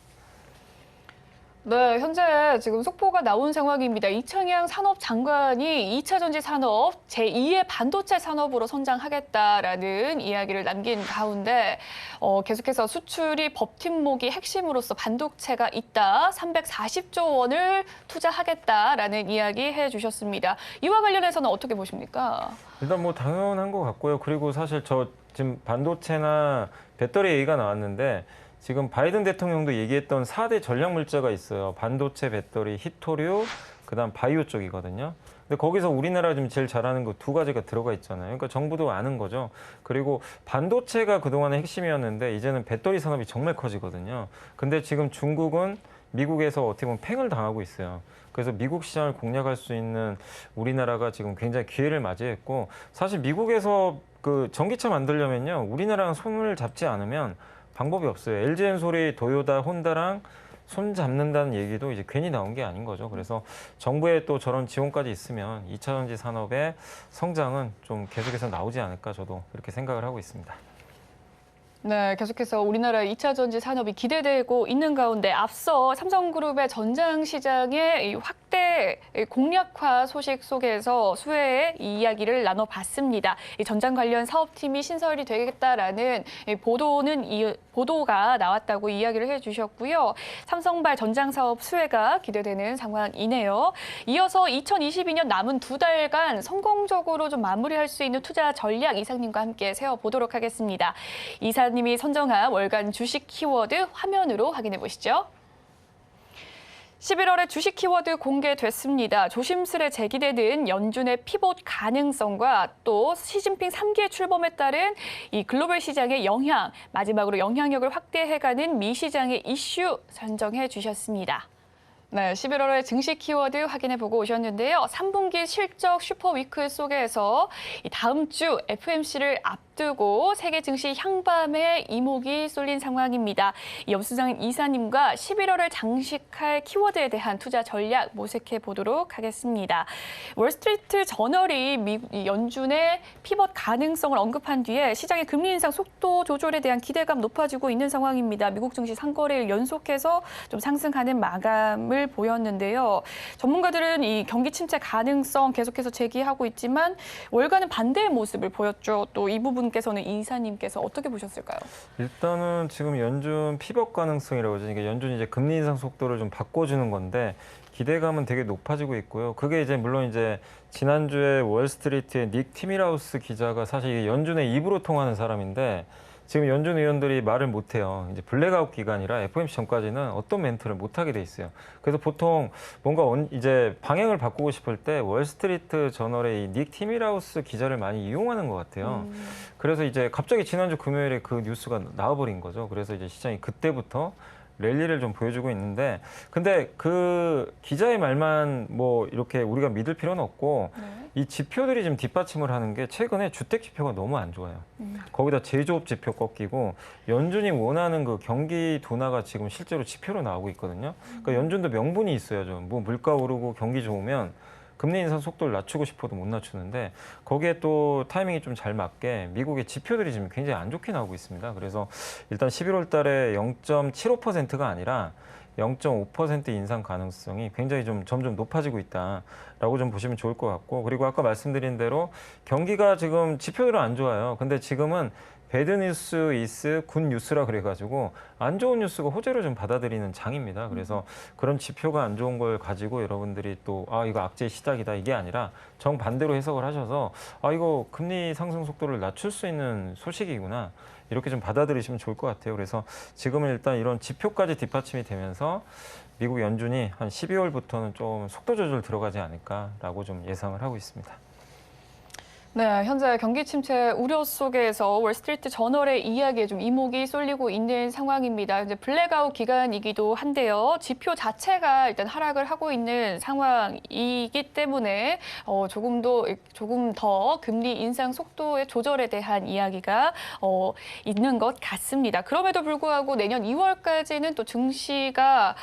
네, 현재 지금 속보가 나온 상황입니다. 이창양 산업장관이 2차 전지 산업 제2의 반도체 산업으로 성장하겠다라는 이야기를 남긴 가운데 계속해서 수출이 법팀목이 핵심으로서 반도체가 있다. 340조 원을 투자하겠다라는 이야기 해주셨습니다. 이와 관련해서는 어떻게 보십니까? 일단 뭐 당연한 것 같고요. 그리고 사실 저 지금 반도체나 배터리 얘기가 나왔는데 지금 바이든 대통령도 얘기했던 4대 전략 물자가 있어요. 반도체, 배터리, 히토류, 그다음 바이오 쪽이거든요. 근데 거기서 우리나라가 지금 제일 잘하는 거 2가지가 들어가 있잖아요. 그러니까 정부도 아는 거죠. 그리고 반도체가 그동안의 핵심이었는데 이제는 배터리 산업이 정말 커지거든요. 근데 지금 중국은 미국에서 어떻게 보면 팽을 당하고 있어요. 그래서 미국 시장을 공략할 수 있는 우리나라가 지금 굉장히 기회를 맞이했고 사실 미국에서 그 전기차 만들려면요. 우리나라랑 손을 잡지 않으면 방법이 없어요. LG엔솔이 도요타, 혼다랑 손 잡는다는 얘기도 이제 괜히 나온 게 아닌 거죠. 그래서 정부의 또 저런 지원까지 있으면 2차 전지 산업의 성장은 좀 계속해서 나오지 않을까 저도 그렇게 생각을 하고 있습니다. 네, 계속해서 우리나라 2차 전지 산업이 기대되고 있는 가운데 앞서 삼성그룹의 전장 시장의 확대 공략화 소식 속에서 수혜의 이야기를 나눠봤습니다. 이 전장 관련 사업팀이 신설이 되겠다라는 보도가 나왔다고 이야기를 해주셨고요. 삼성발 전장 사업 수혜가 기대되는 상황이네요. 이어서 2022년 남은 2달간 성공적으로 좀 마무리할 수 있는 투자 전략 이사님과 함께 세워보도록 하겠습니다. 이사님이 선정한 월간 주식 키워드 화면으로 확인해 보시죠. 11월에 주식 키워드 공개됐습니다. 조심스레 제기되는 연준의 피봇 가능성과 또 시진핑 3기 출범에 따른 이 글로벌 시장의 영향, 마지막으로 영향력을 확대해가는 미 시장의 이슈 선정해 주셨습니다. 네, 11월의 증시 키워드 확인해보고 오셨는데요. 3분기 실적 슈퍼위크 속에서 다음 주 FMC를 앞두고 세계 증시 향밤에 이목이 쏠린 상황입니다. 염수장 이사님과 11월을 장식할 키워드에 대한 투자 전략 모색해 보도록 하겠습니다. 월스트리트 저널이 연준의 피벗 가능성을 언급한 뒤에 시장의 금리 인상 속도 조절에 대한 기대감 높아지고 있는 상황입니다. 미국 증시 상거래일 연속해서 좀 상승하는 마감을 보였는데요. 전문가들은 이 경기 침체 가능성 계속해서 제기하고 있지만 월가는 반대의 모습을 보였죠. 또 이 부분께서는 이사님께서 어떻게 보셨을까요? 일단은 지금 연준 피벗 가능성이라고 하죠. 그러니까 연준이 이제 금리 인상 속도를 좀 바꿔주는 건데 기대감은 되게 높아지고 있고요. 그게 이제 물론 이제 지난주에 월스트리트의 닉 티밀하우스 기자가 사실 연준의 입으로 통하는 사람인데 지금 연준 의원들이 말을 못해요. 이제 블랙아웃 기간이라 FOMC 전까지는 어떤 멘트를 못하게 돼 있어요. 그래서 보통 뭔가 이제 방향을 바꾸고 싶을 때 월스트리트 저널의 이 닉 티밀하우스 기자를 많이 이용하는 것 같아요. 그래서 이제 갑자기 지난주 금요일에 그 뉴스가 나와버린 거죠. 그래서 이제 시장이 그때부터 랠리를 좀 보여주고 있는데 근데 그 기자의 말만 뭐 이렇게 우리가 믿을 필요는 없고 이 지표들이 지금 뒷받침을 하는 게 최근에 주택 지표가 너무 안 좋아요. 거기다 제조업 지표 꺾이고 연준이 원하는 그 경기 둔화가 지금 실제로 지표로 나오고 있거든요. 그러니까 연준도 명분이 있어야죠. 뭐 물가 오르고 경기 좋으면 금리 인상 속도를 낮추고 싶어도 못 낮추는데 거기에 또 타이밍이 좀 잘 맞게 미국의 지표들이 지금 굉장히 안 좋게 나오고 있습니다. 그래서 일단 11월 달에 0.75%가 아니라 0.5% 인상 가능성이 굉장히 좀 점점 높아지고 있다라고 좀 보시면 좋을 것 같고 그리고 아까 말씀드린 대로 경기가 지금 지표들은 안 좋아요. 근데 지금은 배드 뉴스 이스 굿 뉴스라 그래가지고 안 좋은 뉴스가 호재로 좀 받아들이는 장입니다. 그래서 그런 지표가 안 좋은 걸 가지고 여러분들이 또 이거 악재의 시작이다 이게 아니라 정반대로 해석을 하셔서 이거 금리 상승 속도를 낮출 수 있는 소식이구나 이렇게 좀 받아들이시면 좋을 것 같아요. 그래서 지금은 일단 이런 지표까지 뒷받침이 되면서 미국 연준이 한 12월부터는 좀 속도 조절 들어가지 않을까라고 좀 예상을 하고 있습니다. 네, 현재 경기 침체 우려 속에서 월스트리트 저널의 이야기에 좀 이목이 쏠리고 있는 상황입니다. 이제 블랙아웃 기간이기도 한데요. 지표 자체가 일단 하락을 하고 있는 상황이기 때문에 조금 더 금리 인상 속도의 조절에 대한 이야기가 있는 것 같습니다. 그럼에도 불구하고 내년 2월까지는 또 증시가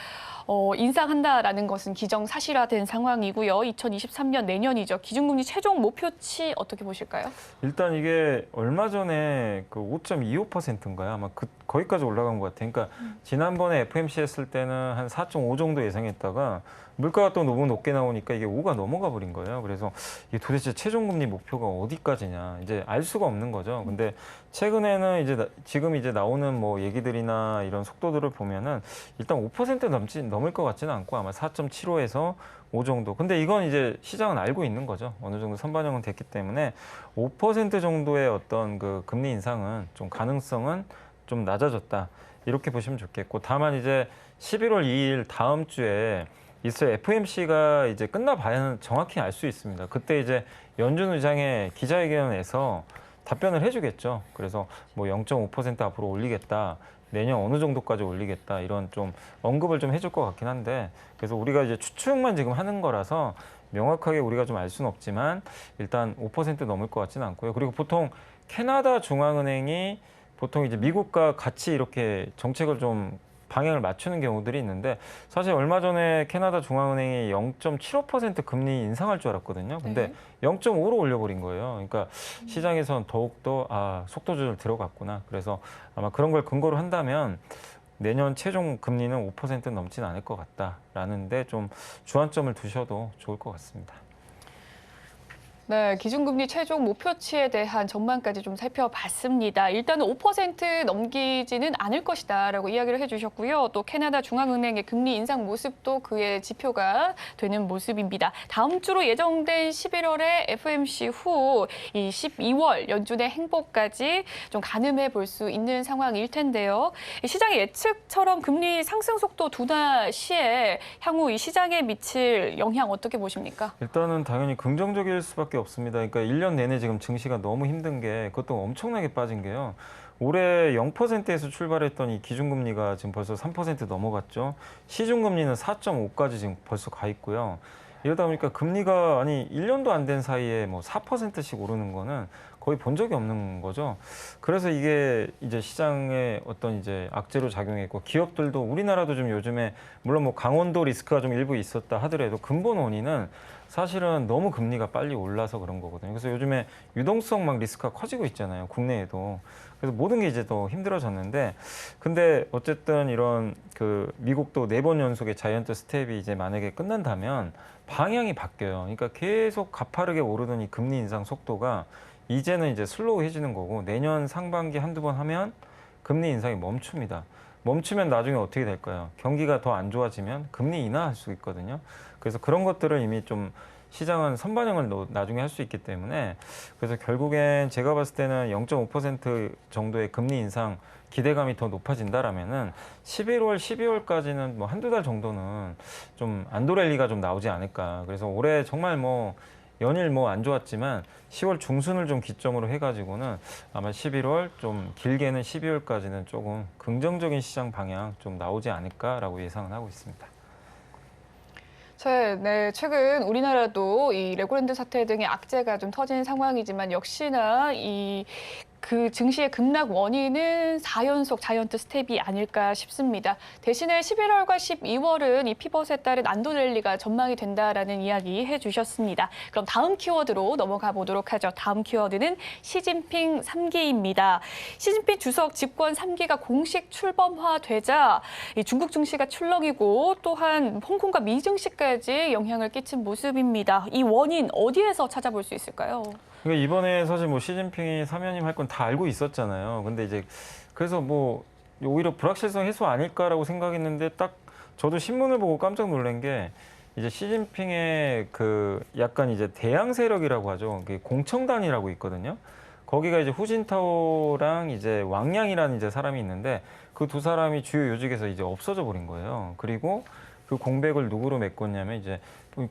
인상한다라는 것은 기정사실화된 상황이고요. 2023년 내년이죠. 기준금리 최종 목표치 어떻게 보실까요? 일단 이게 얼마 전에 그 5.25%인가요? 아마 거기까지 올라간 것 같아요. 그러니까 지난번에 FMC 했을 때는 한 4.5 정도 예상했다가 물가가 또 너무 높게 나오니까 이게 5가 넘어가 버린 거예요. 그래서 이게 도대체 최종금리 목표가 어디까지냐 이제 알 수가 없는 거죠. 근데 최근에는 이제 지금 이제 나오는 뭐 얘기들이나 이런 속도들을 보면은 일단 5% 넘을 것 같지는 않고 아마 4.75에서 5 정도. 근데 이건 이제 시장은 알고 있는 거죠. 어느 정도 선반영은 됐기 때문에 5% 정도의 어떤 그 금리 인상은 좀 가능성은 좀 낮아졌다. 이렇게 보시면 좋겠고 다만 이제 11월 2일 다음 주에 있어요. FOMC가 이제 끝나봐야 정확히 알 수 있습니다. 그때 이제 연준 의장의 기자회견에서 답변을 해주겠죠. 그래서 뭐 0.5% 앞으로 올리겠다. 내년 어느 정도까지 올리겠다. 이런 좀 언급을 좀 해줄 것 같긴 한데 그래서 우리가 이제 추측만 지금 하는 거라서 명확하게 우리가 좀 알 수는 없지만 일단 5% 넘을 것 같지는 않고요. 그리고 보통 캐나다 중앙은행이 보통 이제 미국과 같이 이렇게 정책을 좀 방향을 맞추는 경우들이 있는데 사실 얼마 전에 캐나다 중앙은행이 0.75% 금리 인상할 줄 알았거든요. 근데 0.5로 올려버린 거예요. 그러니까 시장에서는 더욱더 속도 조절 들어갔구나. 그래서 아마 그런 걸 근거로 한다면 내년 최종 금리는 5% 넘지는 않을 것 같다라는데 좀 주안점을 두셔도 좋을 것 같습니다. 네, 기준금리 최종 목표치에 대한 전망까지 좀 살펴봤습니다. 일단은 5% 넘기지는 않을 것이다라고 이야기를 해주셨고요. 또 캐나다 중앙은행의 금리 인상 모습도 그의 지표가 되는 모습입니다. 다음 주로 예정된 11월에 FOMC 후 이 12월 연준의 행보까지 좀 가늠해 볼 수 있는 상황일 텐데요. 시장의 예측처럼 금리 상승 속도 둔화 시에 향후 이 시장에 미칠 영향 어떻게 보십니까? 일단은 당연히 긍정적일 수밖에 없습니다. 그러니까 1년 내내 지금 증시가 너무 힘든 게 그것도 엄청나게 빠진 게요. 올해 0%에서 출발했던 이 기준금리가 지금 벌써 3% 넘어갔죠. 시중금리는 4.5까지 지금 벌써 가 있고요. 이러다 보니까 금리가 1년도 안 된 사이에 뭐 4%씩 오르는 거는 거의 본 적이 없는 거죠. 그래서 이게 이제 시장에 어떤 이제 악재로 작용했고 기업들도 우리나라도 좀 요즘에 물론 뭐 강원도 리스크가 좀 일부 있었다 하더라도 근본 원인은 사실은 너무 금리가 빨리 올라서 그런 거거든요. 그래서 요즘에 유동성 막 리스크가 커지고 있잖아요. 국내에도. 그래서 모든 게 이제 더 힘들어졌는데 근데 어쨌든 이런 그 미국도 4번 연속의 자이언트 스텝이 이제 만약에 끝난다면 방향이 바뀌어요. 그러니까 계속 가파르게 오르던 이 금리 인상 속도가 이제는 이제 슬로우해지는 거고 내년 상반기 한두 번 하면 금리 인상이 멈춥니다. 멈추면 나중에 어떻게 될까요? 경기가 더 안 좋아지면 금리 인하할 수 있거든요. 그래서 그런 것들을 이미 좀 시장은 선반영을 나중에 할 수 있기 때문에 그래서 결국엔 제가 봤을 때는 0.5% 정도의 금리 인상 기대감이 더 높아진다라면은 11월, 12월까지는 뭐 한두 달 정도는 좀 안도랠리가 좀 나오지 않을까. 그래서 올해 정말 뭐 연일 뭐 안 좋았지만 10월 중순을 좀 기점으로 해가지고는 아마 11월 좀 길게는 12월까지는 조금 긍정적인 시장 방향 좀 나오지 않을까라고 예상을 하고 있습니다. 네, 최근 우리나라도 이 레고랜드 사태 등의 악재가 좀 터진 상황이지만 역시나 그 증시의 급락 원인은 4연속 자이언트 스텝이 아닐까 싶습니다. 대신에 11월과 12월은 이 피벗에 따른 안도랠리가 전망이 된다라는 이야기 해주셨습니다. 그럼 다음 키워드로 넘어가 보도록 하죠. 다음 키워드는 시진핑 3기입니다. 시진핑 주석 집권 3기가 공식 출범화되자 이 중국 증시가 출렁이고 또한 홍콩과 미 증시까지 영향을 끼친 모습입니다. 이 원인 어디에서 찾아볼 수 있을까요? 그러니까 이번에 사실 뭐 시진핑이 사면임 할 건 다 알고 있었잖아요. 근데 이제 그래서 뭐 오히려 불확실성 해소 아닐까라고 생각했는데 딱 저도 신문을 보고 깜짝 놀란 게 이제 시진핑의 그 약간 이제 대양 세력이라고 하죠. 공청단이라고 있거든요. 거기가 이제 후진타오랑 이제 왕양이라는 이제 사람이 있는데 그 두 사람이 주요 요직에서 이제 없어져 버린 거예요. 그리고 그 공백을 누구로 메꿨냐면 이제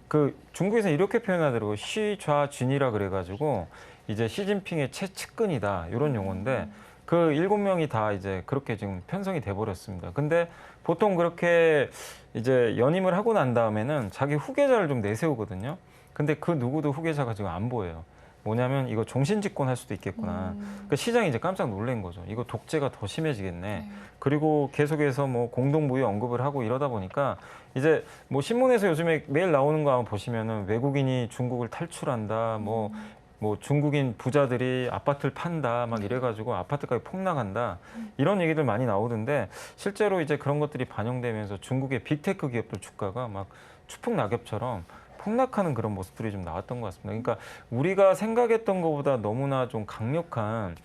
그 중국에서 이렇게 표현하더라고요. 시좌진이라 그래가지고 이제 시진핑의 최측근이다 이런 용어인데 그 7명이 다 이제 그렇게 지금 편성이 돼 버렸습니다. 근데 보통 그렇게 이제 연임을 하고 난 다음에는 자기 후계자를 좀 내세우거든요. 근데 그 누구도 후계자가 지금 안 보여요. 뭐냐면 이거 종신집권할 수도 있겠구나. 그 시장이 이제 깜짝 놀란 거죠. 이거 독재가 더 심해지겠네. 그리고 계속해서 뭐 공동무효 언급을 하고 이러다 보니까 이제 뭐 신문에서 요즘에 매일 나오는 거 한번 보시면은 외국인이 중국을 탈출한다. 뭐 중국인 부자들이 아파트를 판다. 막 이래가지고 아파트까지 폭락한다. 이런 얘기들 많이 나오던데 실제로 이제 그런 것들이 반영되면서 중국의 빅테크 기업들 주가가 막 추풍 낙엽처럼 폭락하는 그런 모습들이 좀 나왔던 것 같습니다. 그러니까 우리가 생각했던 것보다 너무나 좀 강력한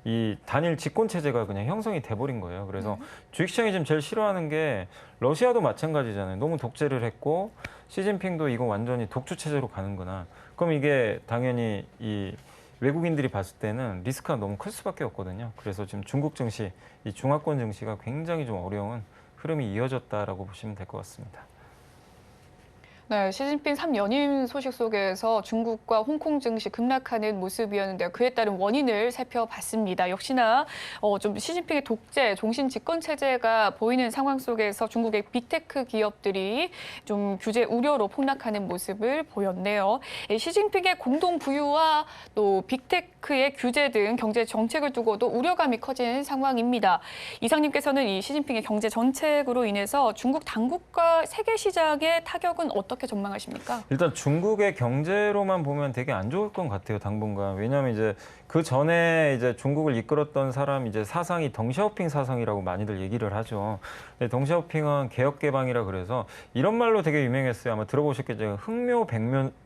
이 단일 집권 체제가 그냥 형성이 돼버린 거예요. 그래서 주식시장이 지금 제일 싫어하는 게 러시아도 마찬가지잖아요. 너무 독재를 했고 시진핑도 이거 완전히 독주 체제로 가는구나. 그럼 이게 당연히 이 외국인들이 봤을 때는 리스크가 너무 클 수밖에 없거든요. 그래서 지금 중국 증시, 이 중화권 증시가 굉장히 좀 어려운 흐름이 이어졌다라고 보시면 될 것 같습니다. 네, 시진핑 3연임 소식 속에서 중국과 홍콩 증시 급락하는 모습이었는데요. 그에 따른 원인을 살펴봤습니다. 역시나 좀 시진핑의 독재, 종신 집권 체제가 보이는 상황 속에서 중국의 빅테크 기업들이 좀 규제 우려로 폭락하는 모습을 보였네요. 시진핑의 공동 부유와 또 빅테크의 규제 등 경제 정책을 두고도 우려감이 커진 상황입니다. 이상님께서는 이 시진핑의 경제 정책으로 인해서 중국 당국과 세계 시장의 타격은 어떻게 전망하십니까? 일단 중국의 경제로만 보면 되게 안 좋을 것 같아요, 당분간. 왜냐하면 이제 그 전에 이제 중국을 이끌었던 사람 이제 사상이 덩샤오핑 사상이라고 많이들 얘기를 하죠. 덩샤오핑은 개혁 개방이라 그래서 이런 말로 되게 유명했어요. 아마 들어보셨겠죠. 흑묘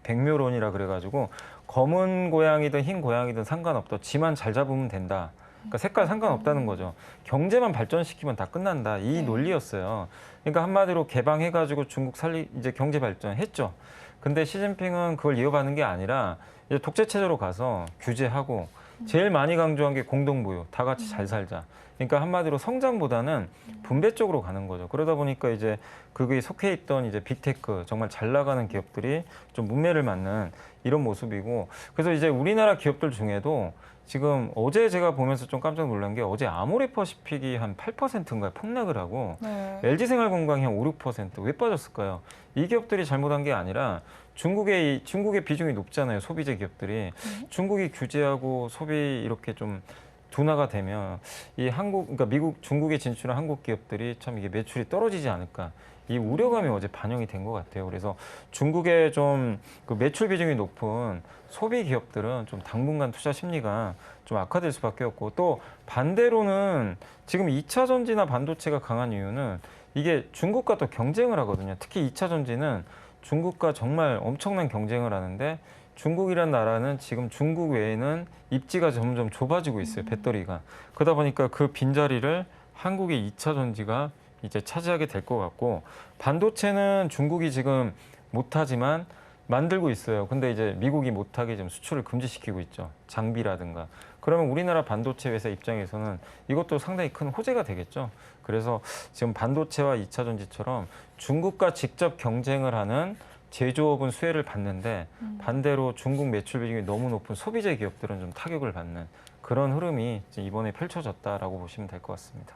백묘론이라 그래가지고 검은 고양이든 흰 고양이든 상관없다. 지만 잘 잡으면 된다. 그러니까 색깔 상관없다는 거죠. 경제만 발전시키면 다 끝난다. 이 논리였어요. 그러니까 한마디로 개방해가지고 중국 이제 경제 발전했죠. 근데 시진핑은 그걸 이어받는 게 아니라 이제 독재 체제로 가서 규제하고 제일 많이 강조한 게 공동부유, 다 같이 잘 살자. 그러니까 한마디로 성장보다는 분배 쪽으로 가는 거죠. 그러다 보니까 이제 그게 속해 있던 이제 빅테크 정말 잘 나가는 기업들이 좀 문매를 맞는 이런 모습이고, 그래서 이제 우리나라 기업들 중에도 지금 어제 제가 보면서 좀 깜짝 놀란 게 어제 아모레퍼시픽이 한 8%인가 폭락을 하고 LG생활건강이 한 5, 6% 왜 빠졌을까요? 이 기업들이 잘못한 게 아니라 중국의 비중이 높잖아요. 소비재 기업들이. 중국이 규제하고 소비 이렇게 좀 둔화가 되면 이 그러니까 중국에 진출한 한국 기업들이 참 이게 매출이 떨어지지 않을까. 이 우려감이 어제 반영이 된 것 같아요. 그래서 중국의 좀 그 매출 비중이 높은 소비 기업들은 좀 당분간 투자 심리가 좀 악화될 수밖에 없고, 또 반대로는 지금 2차 전지나 반도체가 강한 이유는 이게 중국과 또 경쟁을 하거든요. 특히 2차 전지는 중국과 정말 엄청난 경쟁을 하는데 중국이란 나라는 지금 중국 외에는 입지가 점점 좁아지고 있어요. 배터리가. 그러다 보니까 그 빈자리를 한국의 2차 전지가 이제 차지하게 될 것 같고, 반도체는 중국이 지금 못하지만 만들고 있어요. 근데 이제 미국이 못하게 지금 수출을 금지시키고 있죠. 장비라든가. 그러면 우리나라 반도체 회사 입장에서는 이것도 상당히 큰 호재가 되겠죠. 그래서 지금 반도체와 2차 전지처럼 중국과 직접 경쟁을 하는 제조업은 수혜를 받는데 반대로 중국 매출 비중이 너무 높은 소비재 기업들은 좀 타격을 받는 그런 흐름이 이번에 펼쳐졌다라고 보시면 될 것 같습니다.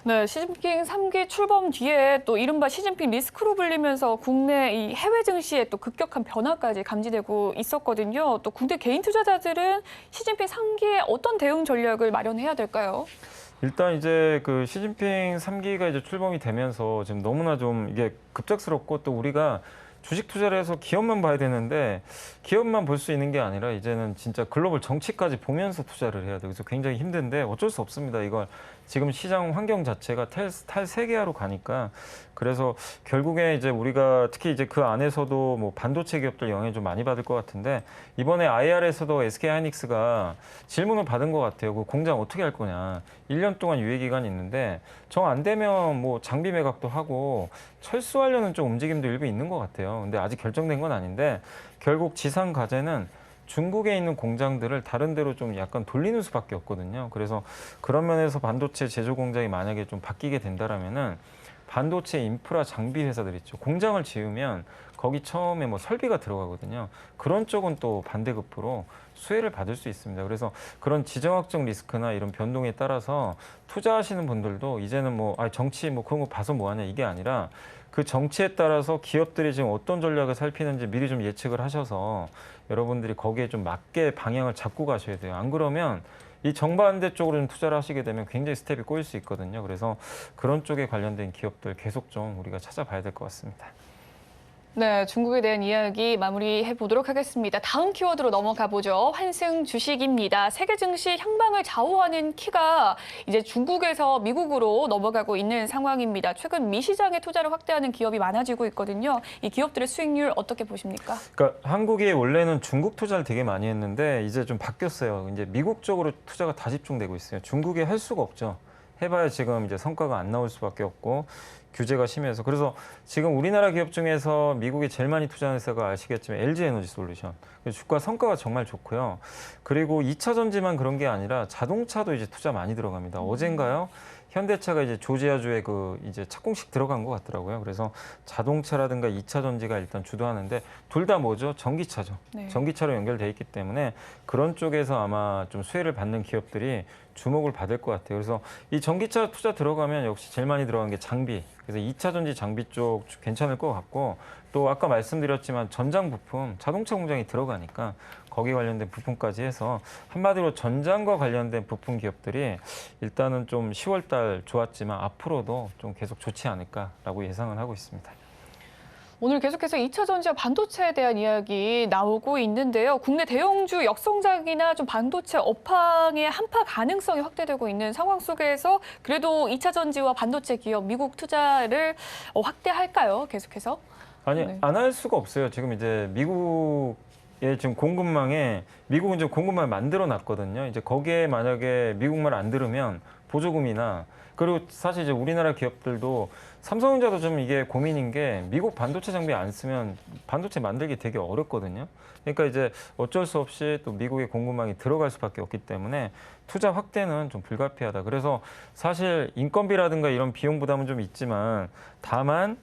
네, 시진핑 3기 출범 뒤에 또 이른바 시진핑 리스크로 불리면서 국내 이 해외 증시에 또 급격한 변화까지 감지되고 있었거든요. 또 국내 개인 투자자들은 시진핑 3기에 어떤 대응 전략을 마련해야 될까요? 일단 이제 그 시진핑 3기가 이제 출범이 되면서 지금 너무나 좀 이게 급작스럽고, 또 우리가 주식 투자를 해서 기업만 봐야 되는데 기업만 볼 수 있는 게 아니라 이제는 진짜 글로벌 정치까지 보면서 투자를 해야 돼요. 그래서 굉장히 힘든데 어쩔 수 없습니다. 이걸 지금 시장 환경 자체가 탈세계화로 가니까. 그래서 결국에 이제 우리가 특히 이제 그 안에서도 뭐 반도체 기업들 영향을 좀 많이 받을 것 같은데, 이번에 IR에서도 SK하이닉스가 질문을 받은 것 같아요. 그 공장 어떻게 할 거냐. 1년 동안 유예 기간이 있는데 정 안 되면 뭐 장비 매각도 하고 철수하려는 좀 움직임도 일부 있는 것 같아요. 근데 아직 결정된 건 아닌데 결국 지상 과제는 중국에 있는 공장들을 다른 데로 좀 약간 돌리는 수밖에 없거든요. 그래서 그런 면에서 반도체 제조 공장이 만약에 좀 바뀌게 된다라면은 반도체 인프라 장비 회사들 있죠. 공장을 지으면 거기 처음에 뭐 설비가 들어가거든요. 그런 쪽은 또 반대급부로 수혜를 받을 수 있습니다. 그래서 그런 지정학적 리스크나 이런 변동에 따라서 투자하시는 분들도 이제는 뭐 정치 뭐 그런 거 봐서 뭐하냐 이게 아니라 그 정치에 따라서 기업들이 지금 어떤 전략을 살피는지 미리 좀 예측을 하셔서 여러분들이 거기에 좀 맞게 방향을 잡고 가셔야 돼요. 안 그러면 이 정반대 쪽으로 좀 투자를 하시게 되면 굉장히 스텝이 꼬일 수 있거든요. 그래서 그런 쪽에 관련된 기업들 계속 좀 우리가 찾아봐야 될 것 같습니다. 네, 중국에 대한 이야기 마무리해 보도록 하겠습니다. 다음 키워드로 넘어가 보죠. 환승 주식입니다. 세계 증시 향방을 좌우하는 키가 이제 중국에서 미국으로 넘어가고 있는 상황입니다. 최근 미 시장에 투자를 확대하는 기업이 많아지고 있거든요. 이 기업들의 수익률 어떻게 보십니까? 그러니까 한국이 원래는 중국 투자를 되게 많이 했는데 이제 좀 바뀌었어요. 이제 미국 쪽으로 투자가 다 집중되고 있어요. 중국에 할 수가 없죠. 해봐야 지금 이제 성과가 안 나올 수밖에 없고 규제가 심해서 그래서 지금 우리나라 기업 중에서 미국에 제일 많이 투자하는 회사가 아시겠지만 LG에너지솔루션 주가 성과가 정말 좋고요. 그리고 2차 전지만 그런 게 아니라 자동차도 이제 투자 많이 들어갑니다. 어젠가요? 현대차가 이제 조지아주에 그 이제 착공식 들어간 것 같더라고요. 그래서 자동차라든가 2차 전지가 일단 주도하는데 둘 다 뭐죠? 전기차죠. 네. 전기차로 연결돼 있기 때문에 그런 쪽에서 아마 좀 수혜를 받는 기업들이 주목을 받을 것 같아요. 그래서 이 전기차 투자 들어가면 역시 제일 많이 들어간 게 장비. 그래서 2차 전지 장비 쪽 괜찮을 것 같고 또 아까 말씀드렸지만 전장 부품, 자동차 공장이 들어가니까 거기 관련된 부품까지 해서 한마디로 전장과 관련된 부품 기업들이 일단은 좀 10월 달 좋았지만 앞으로도 좀 계속 좋지 않을까라고 예상을 하고 있습니다. 오늘 계속해서 2차 전지와 반도체에 대한 이야기 나오고 있는데요. 국내 대형주 역성장이나 좀 반도체 업황의 한파 가능성이 확대되고 있는 상황 속에서 그래도 2차 전지와 반도체 기업 미국 투자를 확대할까요? 계속해서? 아니, 네. 안 할 수가 없어요. 지금 이제 미국의 지금 공급망에 미국은 이제 공급망을 만들어 놨거든요. 이제 거기에 만약에 미국말 안 들으면 보조금이나 그리고 사실 이제 우리나라 기업들도 삼성전자도 좀 이게 고민인 게 미국 반도체 장비 안 쓰면 반도체 만들기 되게 어렵거든요. 그러니까 이제 어쩔 수 없이 또 미국의 공급망이 들어갈 수밖에 없기 때문에 투자 확대는 좀 불가피하다. 그래서 사실 인건비라든가 이런 비용 부담은 좀 있지만 다만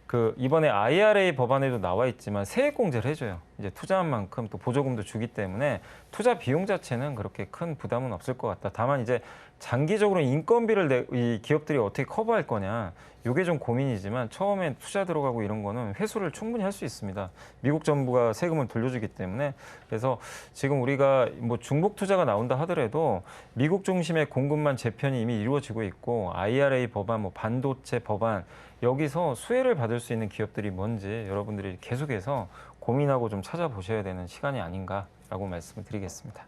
그 이번에 IRA 법안에도 나와 있지만 세액공제를 해줘요. 이제 투자한 만큼 또 보조금도 주기 때문에 투자 비용 자체는 그렇게 큰 부담은 없을 것 같다. 다만 이제 장기적으로 인건비를 이 기업들이 어떻게 커버할 거냐. 이게 좀 고민이지만 처음에 투자 들어가고 이런 거는 회수를 충분히 할 수 있습니다. 미국 정부가 세금을 돌려주기 때문에 그래서 지금 우리가 뭐 중복 투자가 나온다 하더라도 미국 중심의 공급망 재편이 이미 이루어지고 있고 IRA 법안, 뭐 반도체 법안 여기서 수혜를 받을 수 있는 기업들이 뭔지 여러분들이 계속해서 고민하고 좀 찾아보셔야 되는 시간이 아닌가라고 말씀을 드리겠습니다.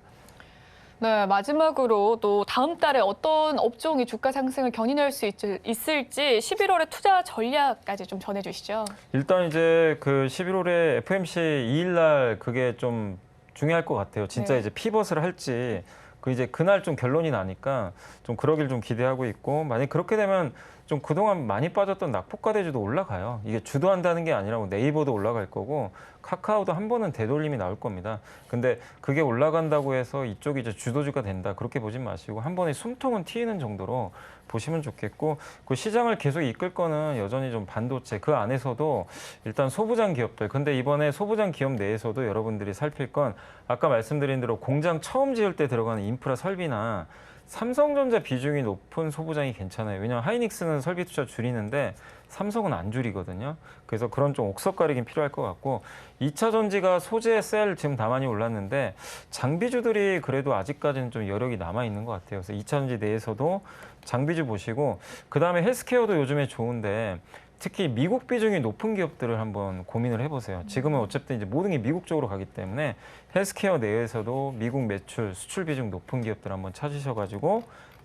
네, 마지막으로 또 다음 달에 어떤 업종이 주가 상승을 견인할 수 있을지 11월에 투자 전략까지 좀 전해주시죠. 일단 이제 그 11월에 FOMC 2일 날 그게 좀 중요할 것 같아요. 진짜 네. 이제 피벗을 할지 그 이제 그날 좀 결론이 나니까 좀 그러길 좀 기대하고 있고 만약 그렇게 되면 좀 그동안 많이 빠졌던 낙폭과대주도 올라가요. 이게 주도한다는 게 아니라 네이버도 올라갈 거고 카카오도 한 번은 되돌림이 나올 겁니다. 근데 그게 올라간다고 해서 이쪽이 이제 주도주가 된다 그렇게 보지 마시고 한 번에 숨통은 트이는 정도로 보시면 좋겠고 그 시장을 계속 이끌 거는 여전히 좀 반도체 그 안에서도 일단 소부장 기업들 근데 이번에 소부장 기업 내에서도 여러분들이 살필 건 아까 말씀드린 대로 공장 처음 지을 때 들어가는 인프라 설비나 삼성전자 비중이 높은 소부장이 괜찮아요. 왜냐하면 하이닉스는 설비 투자 줄이는데 삼성은 안 줄이거든요. 그래서 그런 좀 옥석 가리긴 필요할 것 같고 2차 전지가 소재 셀 지금 다 많이 올랐는데 장비주들이 그래도 아직까지는 좀 여력이 남아있는 것 같아요. 그래서 2차 전지 내에서도 장비주 보시고 그다음에 헬스케어도 요즘에 좋은데 특히 미국 비중이 높은 기업들을 한번 고민을 해보세요. 지금은 어쨌든 이제 모든 게 미국 쪽으로 가기 때문에 헬스케어 내에서도 미국 매출, 수출 비중 높은 기업들 한번 찾으셔가지고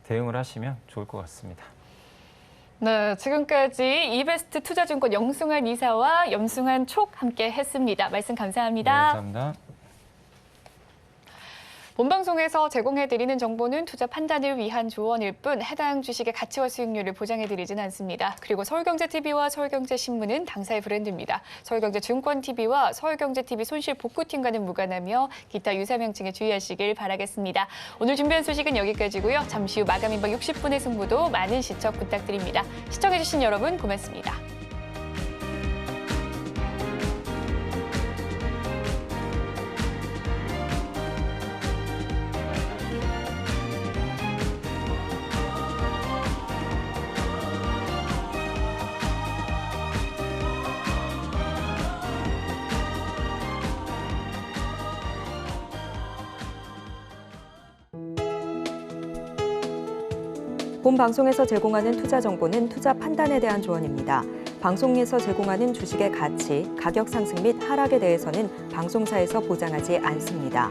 대응을 하시면 좋을 것 같습니다. 네, 지금까지 이베스트 투자증권 영승환 이사와 염승환 촉 함께 했습니다. 말씀 감사합니다. 네, 감사합니다. 본방송에서 제공해드리는 정보는 투자 판단을 위한 조언일 뿐 해당 주식의 가치와 수익률을 보장해드리진 않습니다. 그리고 서울경제TV와 서울경제신문은 당사의 브랜드입니다. 서울경제증권TV와 서울경제TV 손실복구팀과는 무관하며 기타 유사명칭에 주의하시길 바라겠습니다. 오늘 준비한 소식은 여기까지고요. 잠시 후 마감 임박 60분의 승부도 많은 시청 부탁드립니다. 시청해주신 여러분 고맙습니다. 본 방송에서 제공하는 투자 정보는 투자 판단에 대한 조언입니다. 방송에서 제공하는 주식의 가치, 가격 상승 및 하락에 대해서는 방송사에서 보장하지 않습니다.